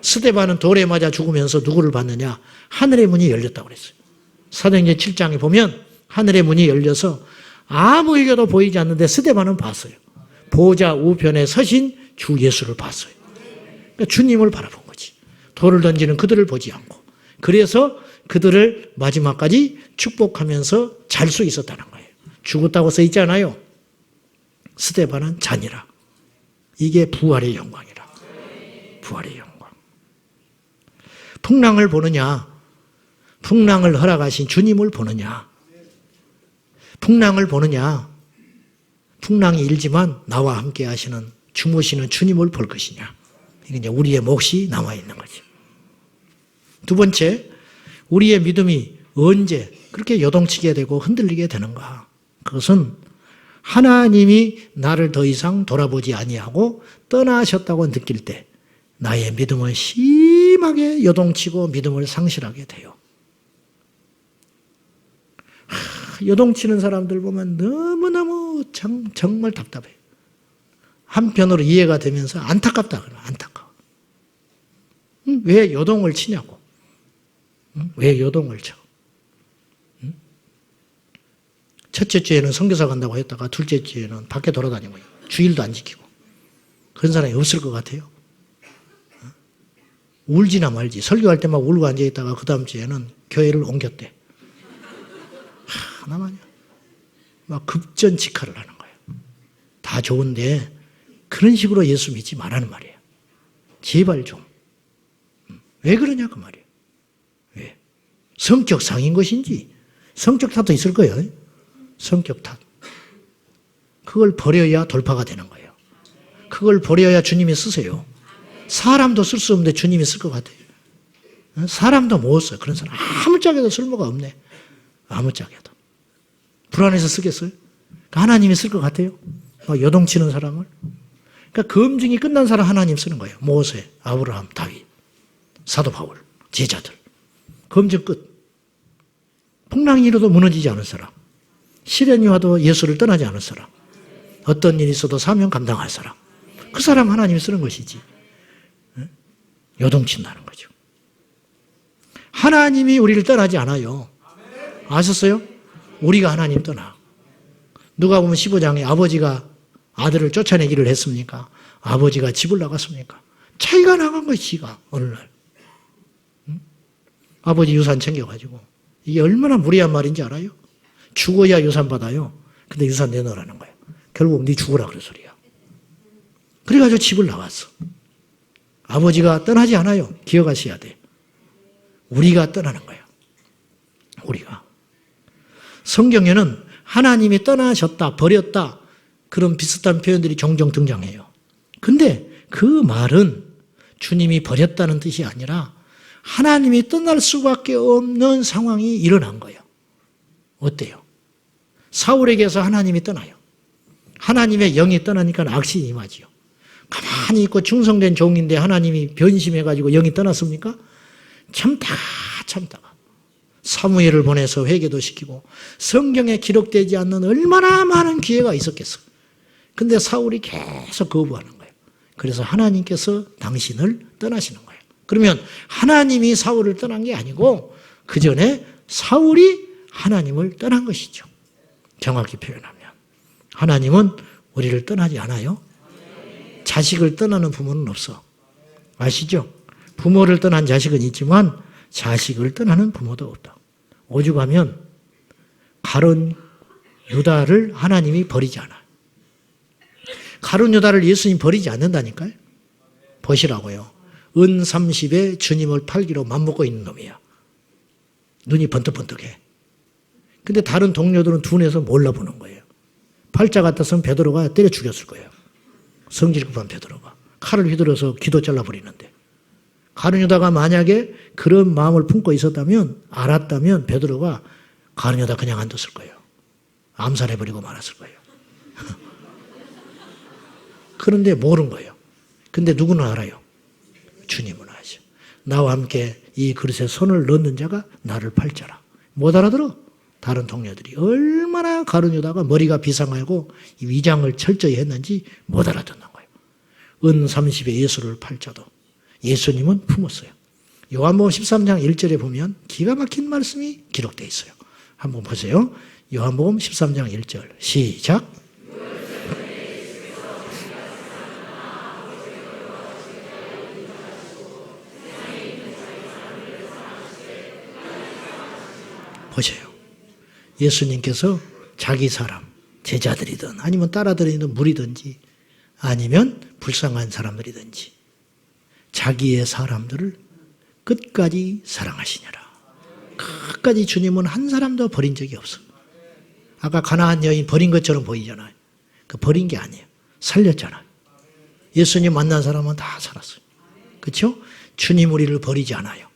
Speaker 1: 스데반은 돌에 맞아 죽으면서 누구를 봤느냐? 하늘의 문이 열렸다고 그랬어요. 사도행전 7장에 보면 하늘의 문이 열려서 아무에게도 보이지 않는데 스데반은 봤어요. 보좌 우편에 서신 주 예수를 봤어요. 그러니까 주님을 바라본 거지. 돌을 던지는 그들을 보지 않고. 그래서 그들을 마지막까지 축복하면서 잘 수 있었다는 거예요. 죽었다고 써 있잖아요. 스데반은 잔이라. 이게 부활의 영광이라. 부활의 영광. 풍랑을 보느냐, 풍랑을 허락하신 주님을 보느냐, 풍랑을 보느냐, 풍랑이 일지만 나와 함께 하시는 주무시는 주님을 볼 것이냐. 이게 이제 우리의 몫이 남아 있는 거죠. 두 번째, 우리의 믿음이 언제 그렇게 요동치게 되고 흔들리게 되는가? 그것은 하나님이 나를 더 이상 돌아보지 아니하고 떠나셨다고 느낄 때 나의 믿음은 심하게 요동치고 믿음을 상실하게 돼요. 요동치는 사람들 보면 너무너무 정말 답답해요. 한편으로 이해가 되면서 안타깝다 그래요. 안타까워. 왜 요동을 치냐고. 왜 요동을 쳐. 첫째 주에는 선교사 간다고 했다가 둘째 주에는 밖에 돌아다니고 주일도 안 지키고 그런 사람이 없을 것 같아요. 울지나 말지. 설교할 때 막 울고 앉아있다가 그 다음 주에는 교회를 옮겼대. 하나만이야. 막 급전직하를 하는 거예요. 다 좋은데 그런 식으로 예수 믿지 말라는 말이에요. 제발 좀. 왜 그러냐 그 말이에요. 왜? 성격 상인 것인지 성격 탓도 있을 거예요. 성격 탓. 그걸 버려야 돌파가 되는 거예요. 그걸 버려야 주님이 쓰세요. 사람도 쓸 수 없는데 주님이 쓸 것 같아요. 사람도 못 써요. 그런 사람 아무짝에도 쓸모가 없네. 아무짝에도. 불안해서 쓰겠어요? 하나님이 쓸 것 같아요? 요동치는 사람을? 그러니까 검증이 끝난 사람 하나님 쓰는 거예요. 모세, 아브라함, 다윗, 사도 바울, 제자들. 검증 끝. 풍랑이 일어도 무너지지 않을 사람. 시련이 와도 예수를 떠나지 않을 사람. 어떤 일이 있어도 사명 감당할 사람. 그 사람 하나님이 쓰는 것이지. 요동친다는 거죠. 하나님이 우리를 떠나지 않아요. 아셨어요? 우리가 하나님 떠나. 누가 보면 15장에 아버지가 아들을 쫓아내기를 했습니까? 아버지가 집을 나갔습니까? 자기가 나간 거지, 지가, 어느 날. 응? 아버지 유산 챙겨가지고. 이게 얼마나 무리한 말인지 알아요? 죽어야 유산 받아요. 근데 유산 내놓으라는 거예요. 결국 네 죽으라 그런 소리야. 그래가지고 집을 나왔어. 아버지가 떠나지 않아요. 기억하셔야 돼. 우리가 떠나는 거예요. 우리가. 성경에는 하나님이 떠나셨다, 버렸다 그런 비슷한 표현들이 종종 등장해요. 근데 그 말은 주님이 버렸다는 뜻이 아니라 하나님이 떠날 수밖에 없는 상황이 일어난 거예요. 어때요? 사울에게서 하나님이 떠나요. 하나님의 영이 떠나니까 악신이 임하지요. 가만히 있고 충성된 종인데 하나님이 변심해가지고 영이 떠났습니까? 참다가 사무엘을 보내서 회개도 시키고 성경에 기록되지 않는 얼마나 많은 기회가 있었겠어. 근데 사울이 계속 거부하는 거예요. 그래서 하나님께서 당신을 떠나시는 거예요. 그러면 하나님이 사울을 떠난 게 아니고 그 전에 사울이 하나님을 떠난 것이죠. 정확히 표현하면. 하나님은 우리를 떠나지 않아요. 자식을 떠나는 부모는 없어. 아시죠? 부모를 떠난 자식은 있지만 자식을 떠나는 부모도 없다. 오죽하면 가룟 유다를 하나님이 버리지 않아. 가룟 유다를 예수님이 버리지 않는다니까요. 보시라고요. 은 30에 주님을 팔기로 맘먹고 있는 놈이야. 눈이 번뜩번뜩해. 근데 다른 동료들은 둔해서 몰라보는 거예요. 팔자 같았으면 베드로가 때려 죽였을 거예요. 성질급한 베드로가. 칼을 휘둘러서 귀도 잘라버리는데. 가룟 유다가 만약에 그런 마음을 품고 있었다면, 알았다면 베드로가 가룟 유다 그냥 안 뒀을 거예요. 암살해버리고 말았을 거예요. 그런데 모르는 거예요. 근데 누구는 알아요? 주님은 아시죠. 나와 함께 이 그릇에 손을 넣는 자가 나를 팔자라. 못 알아들어. 다른 동료들이 얼마나 가룟 유다가 머리가 비상하고 위장을 철저히 했는지 못 알아듣는 거예요. 은 30에 예수를 팔자도 예수님은 품었어요. 요한복음 13장 1절에 보면 기가 막힌 말씀이 기록되어 있어요. 한번 보세요. 요한복음 13장 1절 시작. 보세요. 예수님께서 자기 사람, 제자들이든 아니면 따라들이는 무리든지 아니면 불쌍한 사람들이든지 자기의 사람들을 끝까지 사랑하시니라. 끝까지 주님은 한 사람도 버린 적이 없어. 아까 가나안 여인 버린 것처럼 보이잖아요. 그 버린 게 아니에요. 살렸잖아요. 예수님 만난 사람은 다 살았어요. 그렇죠? 주님 우리를 버리지 않아요.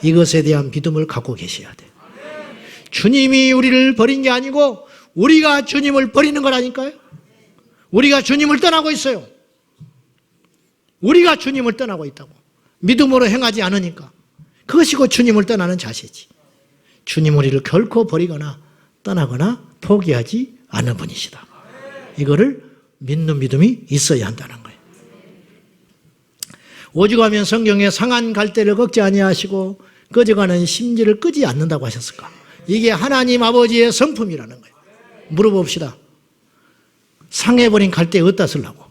Speaker 1: 이것에 대한 믿음을 갖고 계셔야 돼. 주님이 우리를 버린 게 아니고 우리가 주님을 버리는 거라니까요. 우리가 주님을 떠나고 있어요. 우리가 주님을 떠나고 있다고. 믿음으로 행하지 않으니까. 그것이 곧 주님을 떠나는 자세지. 주님 우리를 결코 버리거나 떠나거나 포기하지 않은 분이시다. 이거를 믿는 믿음이 있어야 한다는 거예요. 오죽하면 성경에 상한 갈대를 꺾지 아니하시고 꺼져가는 심지를 끄지 않는다고 하셨을까? 이게 하나님 아버지의 성품이라는 거예요. 물어봅시다. 상해버린 갈대 어디다 쓰려고?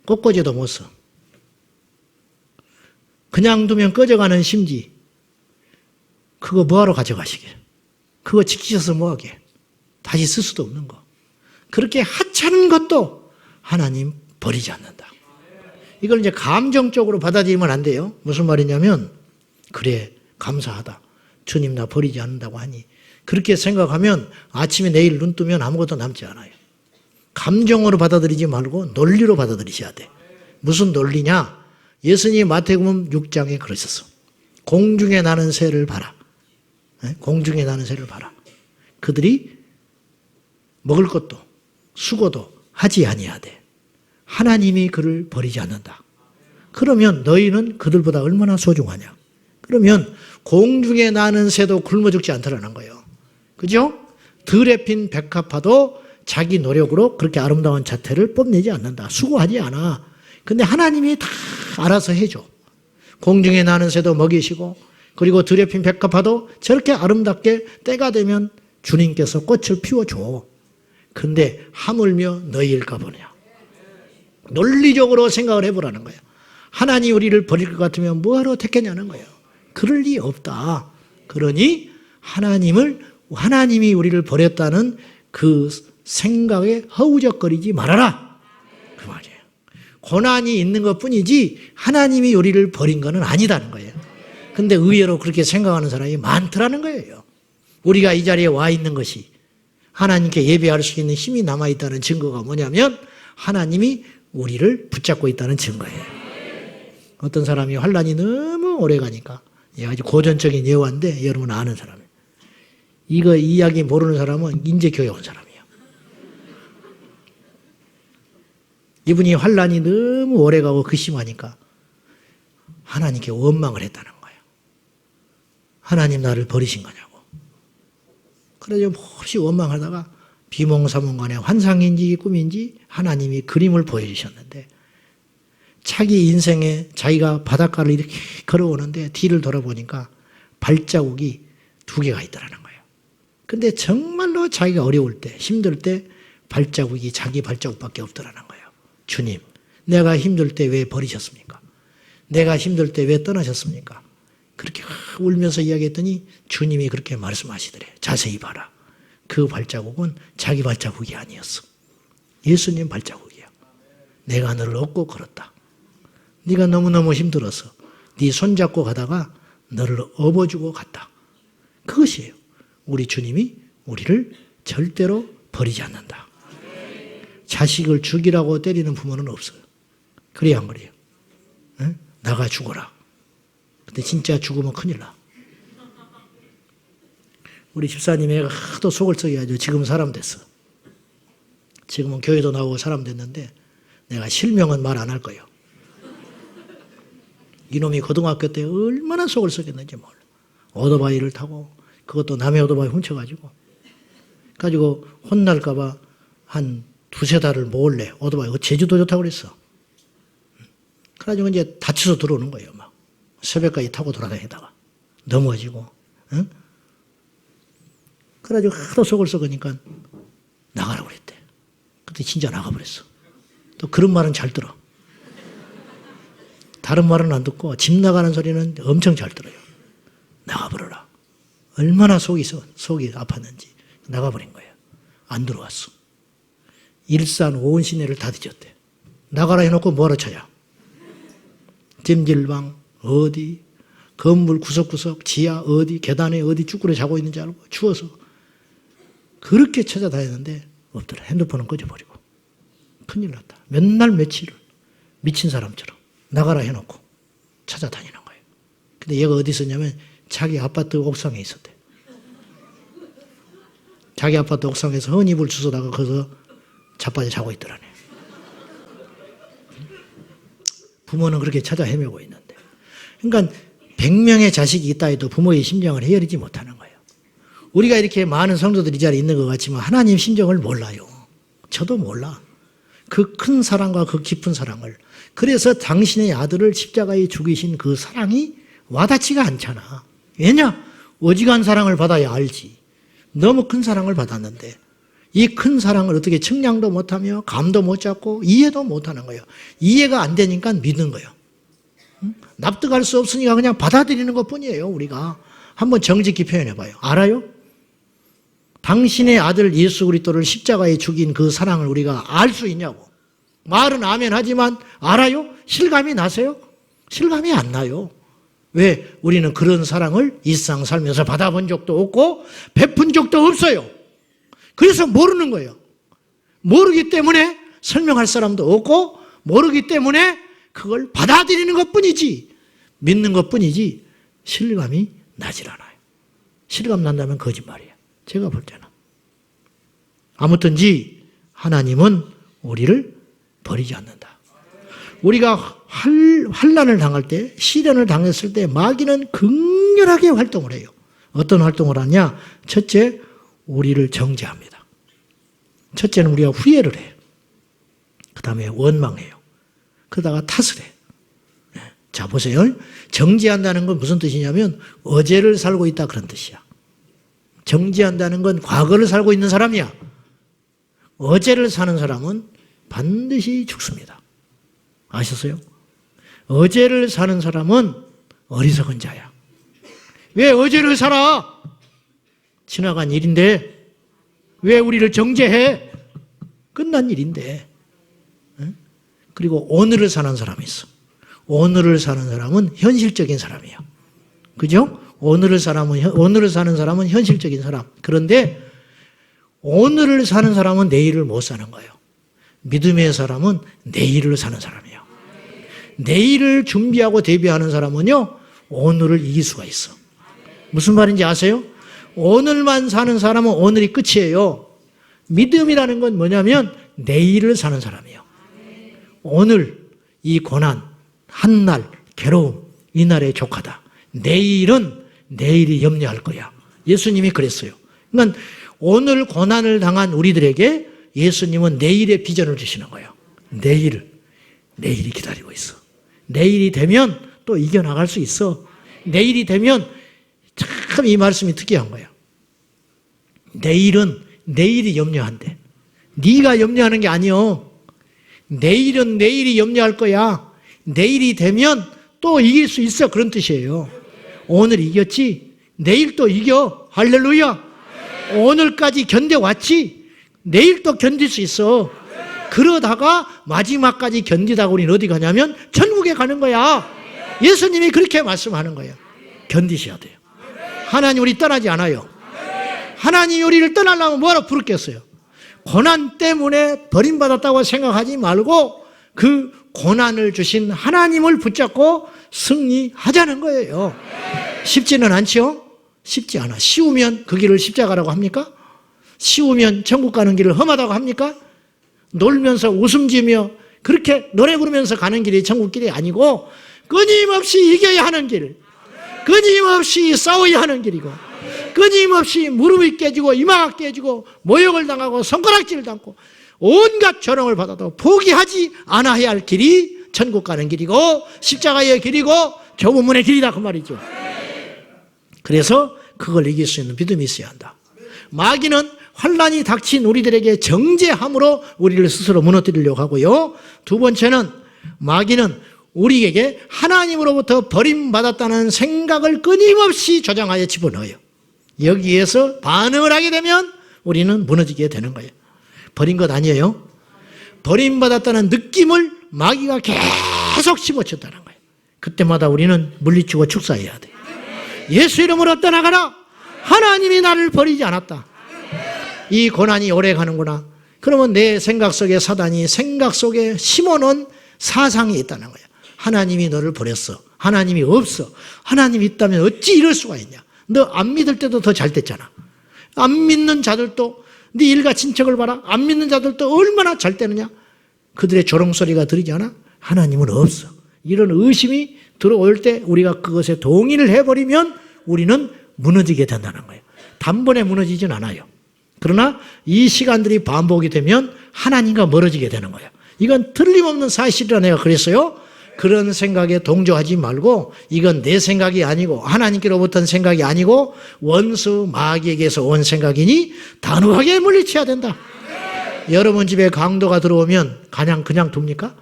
Speaker 1: 꺾어져도 못 써. 그냥 두면 꺼져가는 심지. 그거 뭐하러 가져가시게? 그거 지키셔서 뭐하게? 다시 쓸 수도 없는 거. 그렇게 하찮은 것도 하나님 버리지 않는다. 이걸 이제 감정적으로 받아들이면 안 돼요. 무슨 말이냐면 그래 감사하다. 주님 나 버리지 않는다고 하니 그렇게 생각하면 아침에 내일 눈 뜨면 아무것도 남지 않아요. 감정으로 받아들이지 말고 논리로 받아들이셔야 돼. 무슨 논리냐? 예수님이 마태복음 6장에 그러셨어. 공중에 나는 새를 봐라. 공중에 나는 새를 봐라. 그들이 먹을 것도 수고도 하지 아니하되 하나님이 그를 버리지 않는다. 그러면 너희는 그들보다 얼마나 소중하냐? 그러면 공중에 나는 새도 굶어 죽지 않더라는 거예요. 그죠? 들에 핀 백합화도 자기 노력으로 그렇게 아름다운 자태를 뽐내지 않는다. 수고하지 않아. 근데 하나님이 다 알아서 해줘. 공중에 나는 새도 먹이시고 그리고 들에 핀 백합화도 저렇게 아름답게 때가 되면 주님께서 꽃을 피워줘. 근데 하물며 너희일까 보냐. 논리적으로 생각을 해보라는 거예요. 하나님 우리를 버릴 것 같으면 뭐하러 택했냐는 거예요. 그럴 리 없다. 그러니 하나님이 우리를 버렸다는 그 생각에 허우적거리지 말아라. 그 말이에요. 고난이 있는 것 뿐이지 하나님이 우리를 버린 것은 아니다는 거예요. 근데 의외로 그렇게 생각하는 사람이 많더라는 거예요. 우리가 이 자리에 와 있는 것이 하나님께 예배할 수 있는 힘이 남아있다는 증거가 뭐냐면 하나님이 우리를 붙잡고 있다는 증거예요. 어떤 사람이 환란이 너무 오래 가니까 아주 고전적인 예화인데 여러분 아는 사람이에요. 이거 이야기 모르는 사람은 인제 교회 온 사람이에요. 이분이 환란이 너무 오래 가고 극심하니까 하나님께 원망을 했다는 거예요. 하나님 나를 버리신 거냐고. 그래서 몹시 원망하다가 비몽사몽간에 환상인지 꿈인지 하나님이 그림을 보여주셨는데 자기 인생에 자기가 바닷가를 이렇게 걸어오는데 뒤를 돌아보니까 발자국이 2개가 있더라는 거예요. 근데 정말로 자기가 어려울 때 힘들 때 발자국이 자기 발자국밖에 없더라는 거예요. 주님, 내가 힘들 때 왜 버리셨습니까? 내가 힘들 때 왜 떠나셨습니까? 그렇게 울면서 이야기했더니 주님이 그렇게 말씀하시더래. 자세히 봐라. 그 발자국은 자기 발자국이 아니었어. 예수님 발자국이야. 내가 너를 업고 걸었다. 네가 너무너무 힘들어서 네 손잡고 가다가 너를 업어주고 갔다. 그것이에요. 우리 주님이 우리를 절대로 버리지 않는다. 자식을 죽이라고 때리는 부모는 없어요. 그래야 안 그래요? 응? 나가 죽어라. 근데 진짜 죽으면 큰일 나. 우리 집사님이 하도 속을 썩여가지고 지금 사람 됐어. 지금은 교회도 나오고 사람 됐는데 내가 실명은 말 안 할 거예요. 이놈이 고등학교 때 얼마나 속을 썩였는지 몰라. 오토바이를 타고 그것도 남의 오토바이 훔쳐가지고 혼날까 봐 한 2-3달을 몰래 오토바이 제주도 좋다고 그랬어. 그래가지고 이제 다쳐서 들어오는 거예요. 막 새벽까지 타고 돌아다니다가 넘어지고 응? 그래가지고 하도 속을 썩으니까 나가라고 그랬대. 그때 진짜 나가버렸어. 또 그런 말은 잘 들어. 다른 말은 안 듣고 집 나가는 소리는 엄청 잘 들어요. 나가버려라. 얼마나 속이 아팠는지 나가버린 거예요. 안 들어왔어. 일산 온 시내를 다 뒤졌대. 나가라 해놓고 뭐하러 쳐야? 찜질방 어디, 건물 구석구석 지하 어디, 계단에 어디 쭈꾸려 자고 있는지 알고 추워서 그렇게 찾아다녔는데 없더라. 핸드폰은 꺼져버리고. 큰일 났다. 맨날 며칠을 미친 사람처럼 나가라 해놓고 찾아다니는 거예요. 근데 얘가 어디 있었냐면 자기 아파트 옥상에 있었대. 자기 아파트 옥상에서 헌이불 주워다가 거기서 자빠져 자고 있더라네. 부모는 그렇게 찾아 헤매고 있는데. 그러니까 100명의 자식이 있다 해도 부모의 심정을 헤아리지 못하는 거예요. 우리가 이렇게 많은 성도들이 이 자리에 있는 것 같지만 하나님 심정을 몰라요. 저도 몰라. 그 큰 사랑과 그 깊은 사랑을. 그래서 당신의 아들을 십자가에 죽이신 그 사랑이 와닿지가 않잖아. 왜냐? 어지간한 사랑을 받아야 알지. 너무 큰 사랑을 받았는데 이 큰 사랑을 어떻게 측량도 못하며 감도 못 잡고 이해도 못하는 거예요. 이해가 안 되니까 믿는 거예요. 납득할 수 없으니까 그냥 받아들이는 것뿐이에요. 우리가 한번 정직히 표현해봐요. 알아요? 당신의 아들 예수 그리스도를 십자가에 죽인 그 사랑을 우리가 알 수 있냐고. 말은 아멘 하지만 알아요? 실감이 나세요? 실감이 안 나요. 왜? 우리는 그런 사랑을 일상 살면서 받아본 적도 없고 베푼 적도 없어요. 그래서 모르는 거예요. 모르기 때문에 설명할 사람도 없고 모르기 때문에 그걸 받아들이는 것뿐이지 믿는 것뿐이지 실감이 나질 않아요. 실감 난다면 거짓말이에요. 제가 볼 때는. 아무튼지 하나님은 우리를 버리지 않는다. 우리가 환난을 당할 때, 시련을 당했을 때 마귀는 극렬하게 활동을 해요. 어떤 활동을 하냐? 첫째, 우리를 정죄합니다. 첫째는 우리가 후회를 해요. 그 다음에 원망해요. 그러다가 탓을 해요. 자, 보세요. 정죄한다는 건 무슨 뜻이냐면 어제를 살고 있다 그런 뜻이야. 정죄한다는 건 과거를 살고 있는 사람이야. 어제를 사는 사람은 반드시 죽습니다. 아셨어요? 어제를 사는 사람은 어리석은 자야. 왜 어제를 살아? 지나간 일인데 왜 우리를 정죄해? 끝난 일인데. 그리고 오늘을 사는 사람이 있어. 오늘을 사는 사람은 현실적인 사람이야. 그죠? 오늘을 사는 사람은 현실적인 사람. 그런데 오늘을 사는 사람은 내일을 못 사는 거예요. 믿음의 사람은 내일을 사는 사람이에요. 내일을 준비하고 대비하는 사람은요, 오늘을 이길 수가 있어. 무슨 말인지 아세요? 오늘만 사는 사람은 오늘이 끝이에요. 믿음이라는 건 뭐냐면 내일을 사는 사람이에요. 오늘 이 고난, 한날, 괴로움, 이날의 족하다. 내일은 내일이 염려할 거야. 예수님이 그랬어요. 그러니까 오늘 고난을 당한 우리들에게 예수님은 내일의 비전을 주시는 거예요. 내일이 기다리고 있어. 내일이 되면 또 이겨나갈 수 있어. 내일이 되면 참 이 말씀이 특이한 거예요. 내일은 내일이 염려한대. 네가 염려하는 게 아니요. 내일은 내일이 염려할 거야. 내일이 되면 또 이길 수 있어. 그런 뜻이에요. 오늘 이겼지? 내일 또 이겨. 할렐루야. 오늘까지 견뎌왔지? 내일 또 견딜 수 있어. 그러다가 마지막까지 견디다가 우리는 어디 가냐면 천국에 가는 거야. 예수님이 그렇게 말씀하는 거예요. 견디셔야 돼요. 하나님 우리 떠나지 않아요. 하나님 우리를 떠나려면 뭐하러 부르겠어요? 고난 때문에 버림받았다고 생각하지 말고 그 고난을 주신 하나님을 붙잡고 승리하자는 거예요. 쉽지는 않죠? 쉽지 않아. 쉬우면 그 길을 십자가라고 합니까? 쉬우면 천국 가는 길을 험하다고 합니까? 놀면서 웃음 지으며 그렇게 노래 부르면서 가는 길이 천국 길이 아니고 끊임없이 이겨야 하는 길, 끊임없이 싸워야 하는 길이고 끊임없이 무릎이 깨지고 이마가 깨지고 모욕을 당하고 손가락질을 당고 온갖 조롱을 받아도 포기하지 않아야 할 길이 천국 가는 길이고 십자가의 길이고 좁은 문의 길이다 그 말이죠. 그래서 그걸 이길 수 있는 믿음이 있어야 한다. 마귀는 환난이 닥친 우리들에게 정죄함으로 우리를 스스로 무너뜨리려고 하고요. 두 번째는 마귀는 우리에게 하나님으로부터 버림받았다는 생각을 끊임없이 조장하여 집어넣어요. 여기에서 반응을 하게 되면 우리는 무너지게 되는 거예요. 버린 것 아니에요. 버림받았다는 느낌을 마귀가 계속 심어쳤다는 거예요. 그때마다 우리는 물리치고 축사해야 돼요. 예수 이름으로 떠나가라. 하나님이 나를 버리지 않았다. 이 고난이 오래 가는구나. 그러면 내 생각 속에 사단이 생각 속에 심어놓은 사상이 있다는 거예요. 하나님이 너를 버렸어. 하나님이 없어. 하나님이 있다면 어찌 이럴 수가 있냐. 너 안 믿을 때도 더 잘 됐잖아. 안 믿는 자들도 네 일가 친척을 봐라. 안 믿는 자들도 얼마나 잘 되느냐. 그들의 조롱소리가 들리지 않아? 하나님은 없어. 이런 의심이 들어올 때 우리가 그것에 동의를 해버리면 우리는 무너지게 된다는 거예요. 단번에 무너지진 않아요. 그러나 이 시간들이 반복이 되면 하나님과 멀어지게 되는 거예요. 이건 틀림없는 사실이라 내가 그랬어요. 그런 생각에 동조하지 말고 이건 내 생각이 아니고 하나님께로부터 온 생각이 아니고 원수 마귀에게서 온 생각이니 단호하게 물리쳐야 된다. 여러분 집에 강도가 들어오면 그냥 둡니까?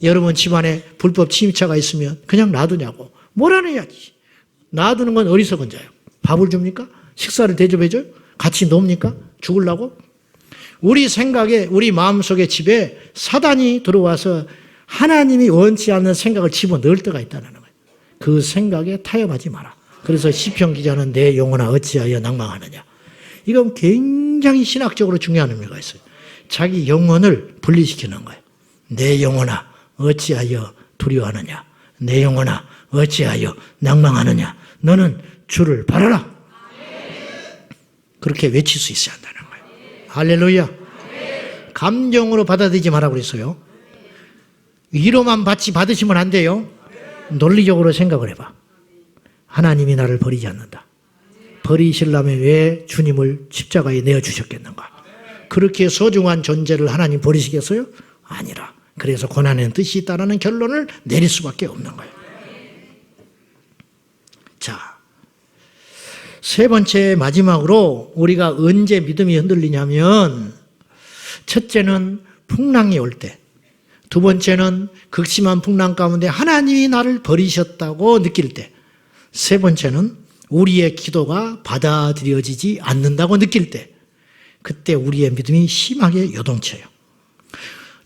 Speaker 1: 여러분 집안에 불법 침입자가 있으면 그냥 놔두냐고. 몰아내야지. 놔두는 건 어리석은 자예요. 밥을 줍니까? 식사를 대접해줘요? 같이 놉니까? 죽으려고? 우리 생각에 우리 마음속에 집에 사단이 들어와서 하나님이 원치 않는 생각을 집어넣을 때가 있다는 거예요. 그 생각에 타협하지 마라. 그래서 시편 기자는 내 영혼아 어찌하여 낭망하느냐. 이건 굉장히 신학적으로 중요한 의미가 있어요. 자기 영혼을 분리시키는 거예요. 내 영혼아 어찌하여 두려워하느냐. 내 영혼아 어찌하여 낭망하느냐. 너는 주를 바라라. 그렇게 외칠 수 있어야 한다는 거예요. 할렐루야. 감정으로 받아들이지 마라 그랬어요. 위로만 받으시면 안 돼요. 논리적으로 생각을 해봐. 하나님이 나를 버리지 않는다. 버리시려면 왜 주님을 십자가에 내어주셨겠는가? 그렇게 소중한 존재를 하나님 버리시겠어요? 아니라. 그래서 고난에는 뜻이 있다는 결론을 내릴 수밖에 없는 거예요. 자, 세 번째 마지막으로 우리가 언제 믿음이 흔들리냐면 첫째는 풍랑이 올 때, 두 번째는 극심한 풍랑 가운데 하나님이 나를 버리셨다고 느낄 때, 세 번째는 우리의 기도가 받아들여지지 않는다고 느낄 때, 그때 우리의 믿음이 심하게 요동쳐요.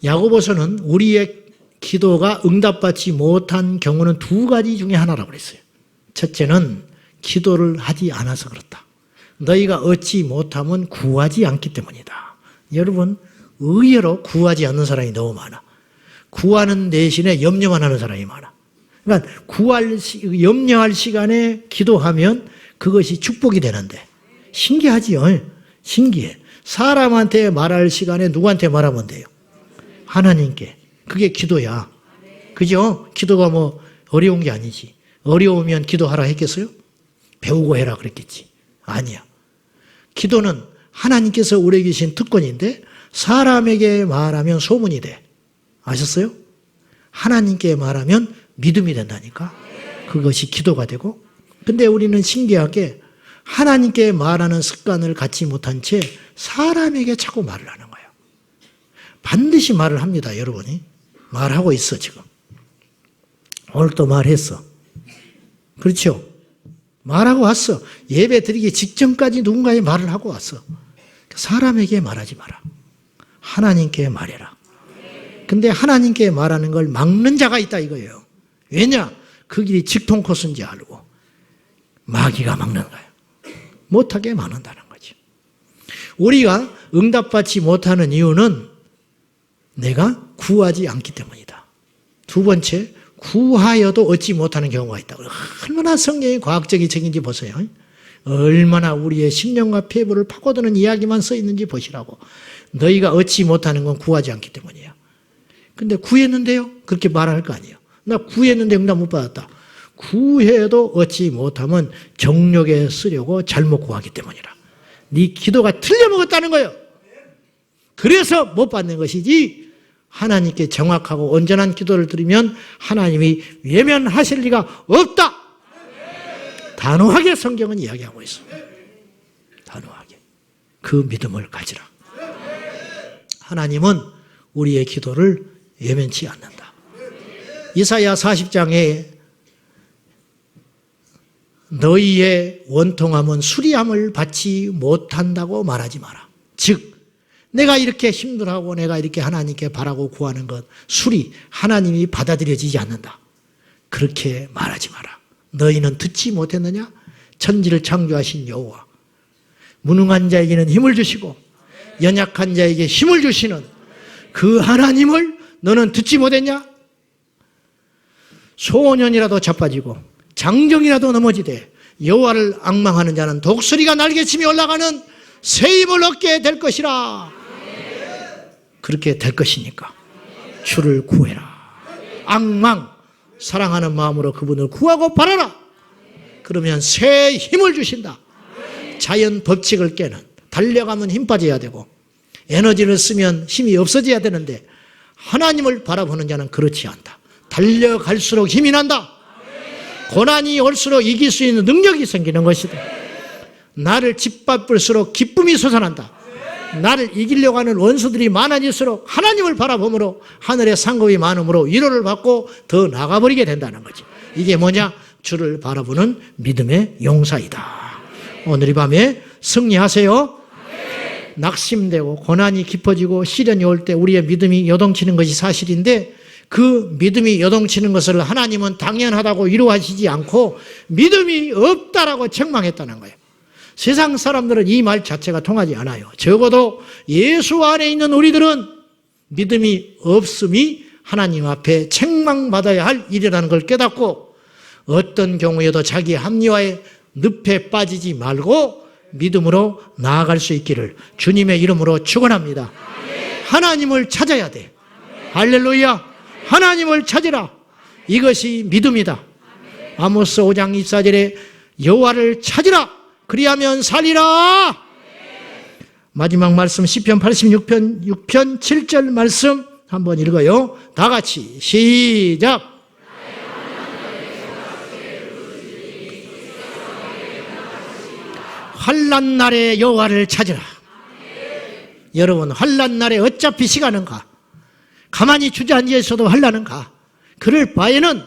Speaker 1: 야고보서는 우리의 기도가 응답받지 못한 경우는 두 가지 중에 하나라고 그랬어요. 첫째는 기도를 하지 않아서 그렇다. 너희가 얻지 못하면 구하지 않기 때문이다. 여러분, 의외로 구하지 않는 사람이 너무 많아. 구하는 대신에 염려만 하는 사람이 많아. 그러니까 염려할 시간에 기도하면 그것이 축복이 되는데 신기하지요. 신기해. 사람한테 말할 시간에 누구한테 말하면 돼요? 하나님께. 그게 기도야. 그죠? 기도가 뭐 어려운 게 아니지. 어려우면 기도하라 했겠어요? 배우고 해라 그랬겠지. 아니야. 기도는 하나님께서 우리에 계신 특권인데 사람에게 말하면 소문이 돼. 아셨어요? 하나님께 말하면 믿음이 된다니까. 그것이 기도가 되고. 근데 우리는 신기하게 하나님께 말하는 습관을 갖지 못한 채 사람에게 자꾸 말을 하는 거예요. 반드시 말을 합니다, 여러분이. 말하고 있어, 지금. 오늘 또 말했어. 그렇죠? 말하고 왔어. 예배 드리기 직전까지 누군가의 말을 하고 왔어. 사람에게 말하지 마라. 하나님께 말해라. 근데 하나님께 말하는 걸 막는 자가 있다 이거예요. 왜냐? 그 길이 직통 코스인지 알고 마귀가 막는 거예요. 못하게 막는다는 거지. 우리가 응답받지 못하는 이유는 내가 구하지 않기 때문이다. 두 번째, 구하여도 얻지 못하는 경우가 있다. 얼마나 성경이 과학적인 책인지 보세요. 얼마나 우리의 신령과 폐부를 파고드는 이야기만 써 있는지 보시라고. 너희가 얻지 못하는 건 구하지 않기 때문이야. 근데 구했는데요? 그렇게 말할 거 아니에요. 나 구했는데 응답 못 받았다. 구해도 얻지 못하면 정욕에 쓰려고 잘못 구하기 때문이라. 네 기도가 틀려먹었다는 거예요. 그래서 못 받는 것이지 하나님께 정확하고 온전한 기도를 드리면 하나님이 외면하실 리가 없다. 단호하게 성경은 이야기하고 있습니다. 단호하게. 그 믿음을 가지라. 하나님은 우리의 기도를 외면치 않는다. 이사야 40장에 너희의 원통함은 수리함을 받지 못한다고 말하지 마라. 즉 내가 이렇게 힘들어하고 내가 이렇게 하나님께 바라고 구하는 것 수리 하나님이 받아들여지지 않는다. 그렇게 말하지 마라. 너희는 듣지 못했느냐? 천지를 창조하신 여호와 무능한 자에게는 힘을 주시고 연약한 자에게 힘을 주시는 그 하나님을 너는 듣지 못했냐? 소년이라도 자빠지고 장정이라도 넘어지되 여호와를 앙망하는 자는 독수리가 날개치며 올라가는 새 힘을 얻게 될 것이라. 그렇게 될 것이니까 주를 구해라. 앙망 사랑하는 마음으로 그분을 구하고 바라라. 그러면 새 힘을 주신다. 자연 법칙을 깨는, 달려가면 힘 빠져야 되고 에너지를 쓰면 힘이 없어져야 되는데 하나님을 바라보는 자는 그렇지 않다. 달려갈수록 힘이 난다. 고난이 올수록 이길 수 있는 능력이 생기는 것이다. 나를 짓밟을수록 기쁨이 솟아난다. 나를 이기려고 하는 원수들이 많아질수록 하나님을 바라보므로 하늘의 상급이 많음으로 위로를 받고 더 나가버리게 된다는 거지. 이게 뭐냐? 주를 바라보는 믿음의 용사이다. 오늘 이 밤에 승리하세요. 낙심되고 고난이 깊어지고 시련이 올 때 우리의 믿음이 요동치는 것이 사실인데 그 믿음이 요동치는 것을 하나님은 당연하다고 위로하시지 않고 믿음이 없다라고 책망했다는 거예요. 세상 사람들은 이 말 자체가 통하지 않아요. 적어도 예수 안에 있는 우리들은 믿음이 없음이 하나님 앞에 책망받아야 할 일이라는 걸 깨닫고 어떤 경우에도 자기 합리화에 늪에 빠지지 말고 믿음으로 나아갈 수 있기를 주님의 이름으로 축원합니다. 하나님을 찾아야 돼. 할렐루야. 하나님을 찾으라. 이것이 믿음이다. 아모스 5장 24절에 여호와를 찾으라. 그리하면 살리라. 마지막 말씀 시편 86편 6편 7절 말씀 한번 읽어요. 다 같이 시작. 환난 날에 여호와를 찾으라. 여러분 환난 날에 어차피 시간은 가. 가만히 주저앉아 있어도 환난은 가. 그럴 바에는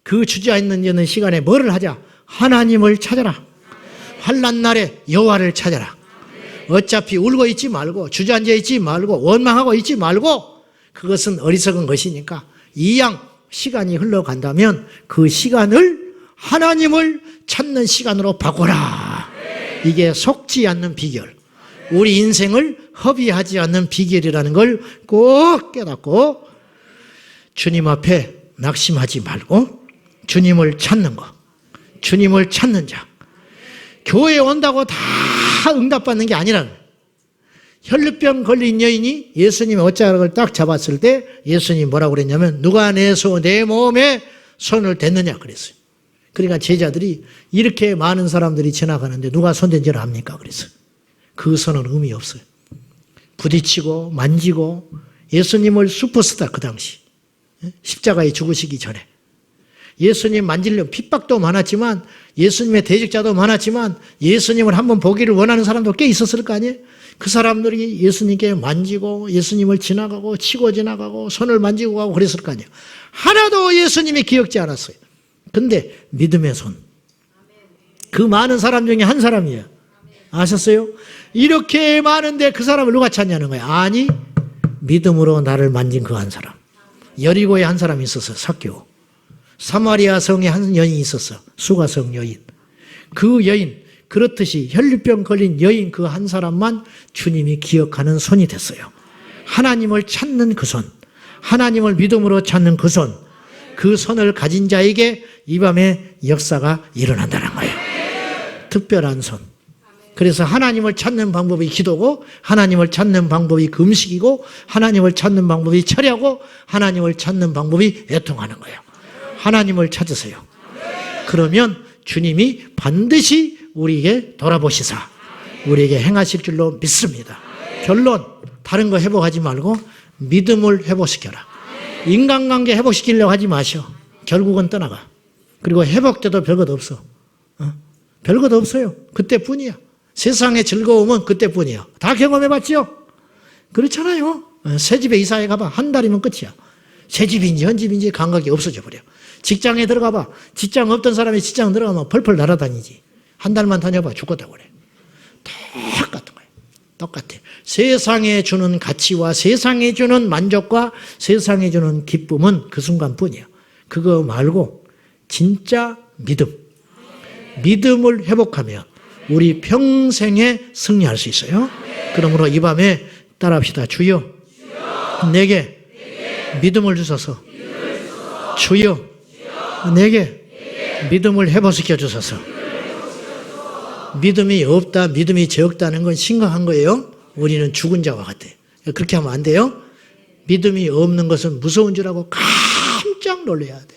Speaker 1: 그 주저앉는 시간에 뭐를 하자? 하나님을 찾아라. 환난 날에 여호와를 찾아라. 어차피 울고 있지 말고 주저앉아 있지 말고 원망하고 있지 말고 그것은 어리석은 것이니까 이왕 시간이 흘러간다면 그 시간을 하나님을 찾는 시간으로 바꿔라. 이게 속지 않는 비결. 우리 인생을 허비하지 않는 비결이라는 걸 꼭 깨닫고 주님 앞에 낙심하지 말고 주님을 찾는 거. 주님을 찾는 자. 교회에 온다고 다 응답받는 게 아니라 혈루병 걸린 여인이 예수님의 옷자락을 딱 잡았을 때 예수님이 뭐라고 그랬냐면 누가 내 몸에 손을 댔느냐 그랬어요. 그러니까 제자들이 이렇게 많은 사람들이 지나가는데 누가 손댄지를 압니까? 그랬어요. 그 손은 의미 없어요. 부딪히고 만지고 예수님을 슈퍼스타 그 당시 십자가에 죽으시기 전에 예수님 만지려면 핍박도 많았지만 예수님의 대적자도 많았지만 예수님을 한번 보기를 원하는 사람도 꽤 있었을 거 아니에요? 그 사람들이 예수님께 만지고 예수님을 지나가고 치고 지나가고 손을 만지고 가고 그랬을 거 아니에요? 하나도 예수님이 기억지 않았어요. 근데 믿음의 손. 그 많은 사람 중에 한 사람이에요. 아셨어요? 이렇게 많은데 그 사람을 누가 찾냐는 거예요. 아니 믿음으로 나를 만진 그 한 사람. 여리고에 한 사람이 있었어요. 삭개오. 사마리아 성에 한 여인이 있었어. 수가성 여인. 그 여인 그렇듯이 혈루병 걸린 여인 그 한 사람만 주님이 기억하는 손이 됐어요. 하나님을 찾는 그 손. 하나님을 믿음으로 찾는 그 손. 그 손을 가진 자에게 이 밤에 역사가 일어난다는 거예요. 특별한 손. 그래서 하나님을 찾는 방법이 기도고 하나님을 찾는 방법이 금식이고 하나님을 찾는 방법이 철야고 하나님을 찾는 방법이 애통하는 거예요. 하나님을 찾으세요. 그러면 주님이 반드시 우리에게 돌아보시사 우리에게 행하실 줄로 믿습니다. 결론 다른 거 회복하지 말고 믿음을 회복시켜라. 인간관계 회복시키려고 하지 마셔. 결국은 떠나가. 그리고 회복돼도 별것 없어. 별것 없어요. 그때뿐이야. 세상의 즐거움은 그때뿐이야. 다 경험해봤지요? 그렇잖아요. 새 집에 이사해 가봐. 한 달이면 끝이야. 새 집인지 현 집인지 감각이 없어져 버려. 직장에 들어가봐. 직장 없던 사람이 직장 들어가면 펄펄 날아다니지. 한 달만 다녀봐. 죽었다고 그래. 똑같은 거예요. 똑같아. 세상에 주는 가치와 세상에 주는 만족과 세상에 주는 기쁨은 그 순간뿐이야. 그거 말고 진짜 믿음을 회복하면 우리 평생에 승리할 수 있어요. 그러므로 이 밤에 따라합시다. 주여, 내게 믿음을 주소서. 주여, 내게 믿음을 회복시켜 주소서. 믿음이 없다, 믿음이 적다는 건 심각한 거예요. 우리는 죽은 자와 같아. 그렇게 하면 안 돼요. 믿음이 없는 것은 무서운 줄 알고 깜짝 놀라야 돼.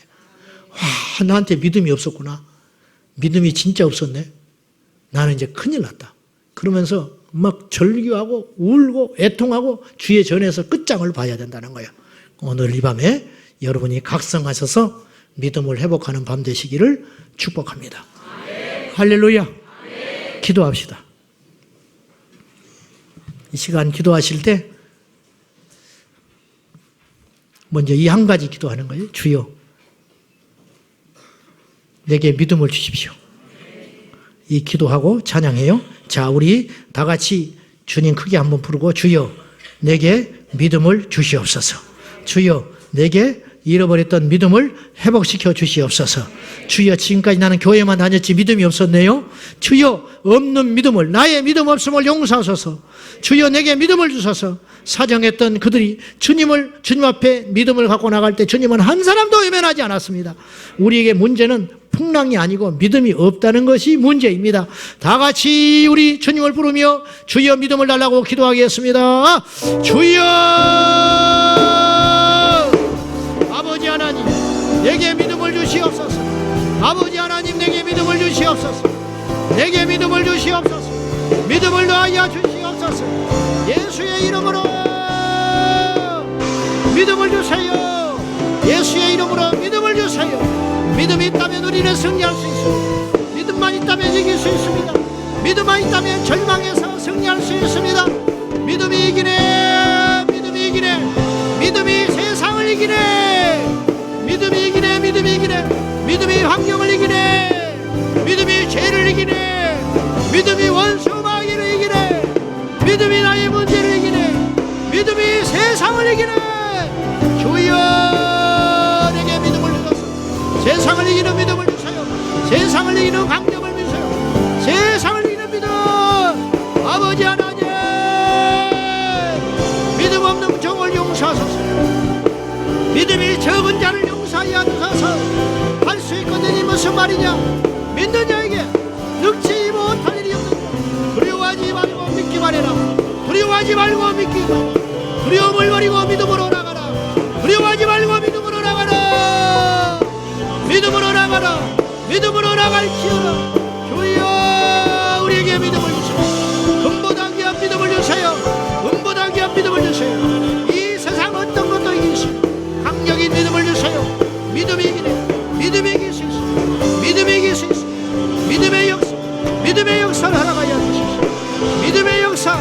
Speaker 1: 와, 나한테 믿음이 없었구나. 믿음이 진짜 없었네. 나는 이제 큰일 났다. 그러면서 막 절규하고 울고 애통하고 주의 전에서 끝장을 봐야 된다는 거예요. 오늘 이 밤에 여러분이 각성하셔서 믿음을 회복하는 밤 되시기를 축복합니다. 할렐루야. 기도합시다. 이 시간 기도하실 때 먼저 이 한 가지 기도하는 거예요. 주여, 내게 믿음을 주십시오. 이 기도하고 찬양해요. 자, 우리 다 같이 주님 크게 한번 부르고 주여, 내게 믿음을 주시옵소서. 주여, 내게 잃어버렸던 믿음을 회복시켜 주시옵소서. 주여, 지금까지 나는 교회만 다녔지 믿음이 없었네요. 주여, 없는 믿음을, 나의 믿음 없음을 용서하소서. 주여, 내게 믿음을 주소서. 사정했던 그들이 주님 앞에 믿음을 갖고 나갈 때 주님은 한 사람도 외면하지 않았습니다. 우리에게 문제는 풍랑이 아니고 믿음이 없다는 것이 문제입니다. 다 같이 우리 주님을 부르며 주여 믿음을 달라고 기도하겠습니다. 주여, 아버지 하나님, 내게 믿음을 주시옵소서. 아버지 하나님, 내게 믿음을 주시옵소서. 내게 믿음을 주시옵소서. 믿음을 더하여 주시옵소서. 예수의 이름으로 믿음을 주세요. 예수의 이름으로 믿음을 주세요. 믿음이 있다면 우리는 승리할 수 있습니다. 믿음만 있다면 이길 수 있습니다. 믿음만 있다면 절망에서 승리할 수 있습니다. 믿음이 이기네. 믿음이 이기네. 믿음이 세상을 이기네. 믿음이 이기네. 믿음이 이기네. 믿음이 환경을 이기네. 믿음이 죄를 이기네. 믿음이 원수 마귀를 이기네. 믿음이 나의 문제를 이기네. 믿음이 세상을 이기네. 주여, 내게 믿음을 주소서. 세상을 이기는 믿음을 주세요. 세상을 이기는 강력을 주세요. 세상을 이기는 믿음. 아버지 하나님, 믿음 없는 종을 용서하소서. 믿음이 적은 자를 용서하여 주소서. 할 수 있거든. 이 무슨 말이냐? 믿는 자에게 늙지 못할 일이 없느니라. 두려워하지 말고 믿기만 해라. 두려워하지 말고 믿기만 해라. 두려움을 버리고 믿음으로 나가라. 두려워하지 말고 믿음으로 나가라. 믿음으로 나가라. 믿음으로 나갈지어다. 주여, 우리에게 믿음을 주세요. 금보다 귀한 믿음을 주세요. 금보다 귀한 믿음을 주세요. 이 세상 어떤 것도 이길 수 있어요. 강력인 믿음을 주세요. 믿음이 이기네. 믿음이 이길 수 있어요. 믿음이 이길 수 있어요. 믿음의 역사, 믿음의 역사를 하나가야 주십시오. 믿음의 역사,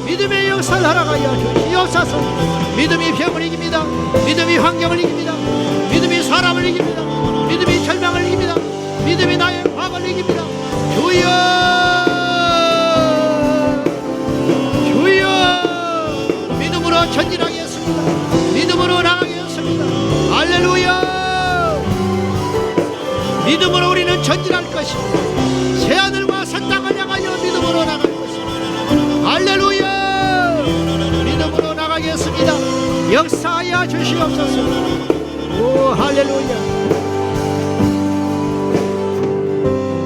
Speaker 1: 믿음의 역사를 하나가야 주시옵소서. 믿음이 병을 이깁니다. 믿음이 환경을 이깁니다. 믿음이 사람을 이깁니다. 믿음이 절망을 이깁니다. 믿음이 나의 과거를 이깁니다. 주여, 주여, 믿음으로 전진하겠습니다. 믿음으로 나가겠습니다. 할렐루야. 믿음으로 우리는 전진할 것입니다. 새하늘과 새 땅을 향하여 믿음으로 나갈 것입니다. 할렐루야. 믿음으로 나가겠습니다. 역사하여 주시옵소서. 오, 할렐루야.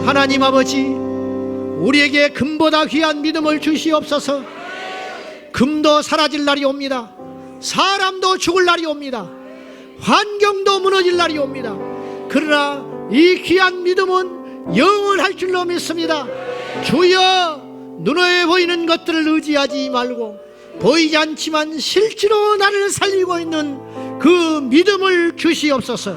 Speaker 1: 하나님 아버지, 우리에게 금보다 귀한 믿음을 주시옵소서. 금도 사라질 날이 옵니다. 사람도 죽을 날이 옵니다. 환경도 무너질 날이 옵니다. 그러나 이 귀한 믿음은 영원할 줄로 믿습니다. 주여, 눈에 보이는 것들을 의지하지 말고 보이지 않지만 실제로 나를 살리고 있는 그 믿음을 주시옵소서.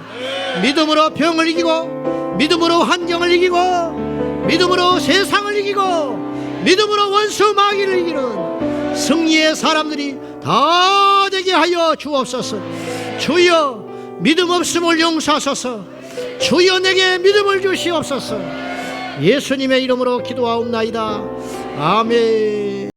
Speaker 1: 믿음으로 병을 이기고, 믿음으로 환경을 이기고, 믿음으로 세상을 이기고, 믿음으로 원수 마귀를 이기는 승리의 사람들이 다 되게 하여 주옵소서. 주여, 믿음 없음을 용서하소서. 주여 내게 믿음을 주시옵소서. 예수님의 이름으로 기도하옵나이다. 아멘.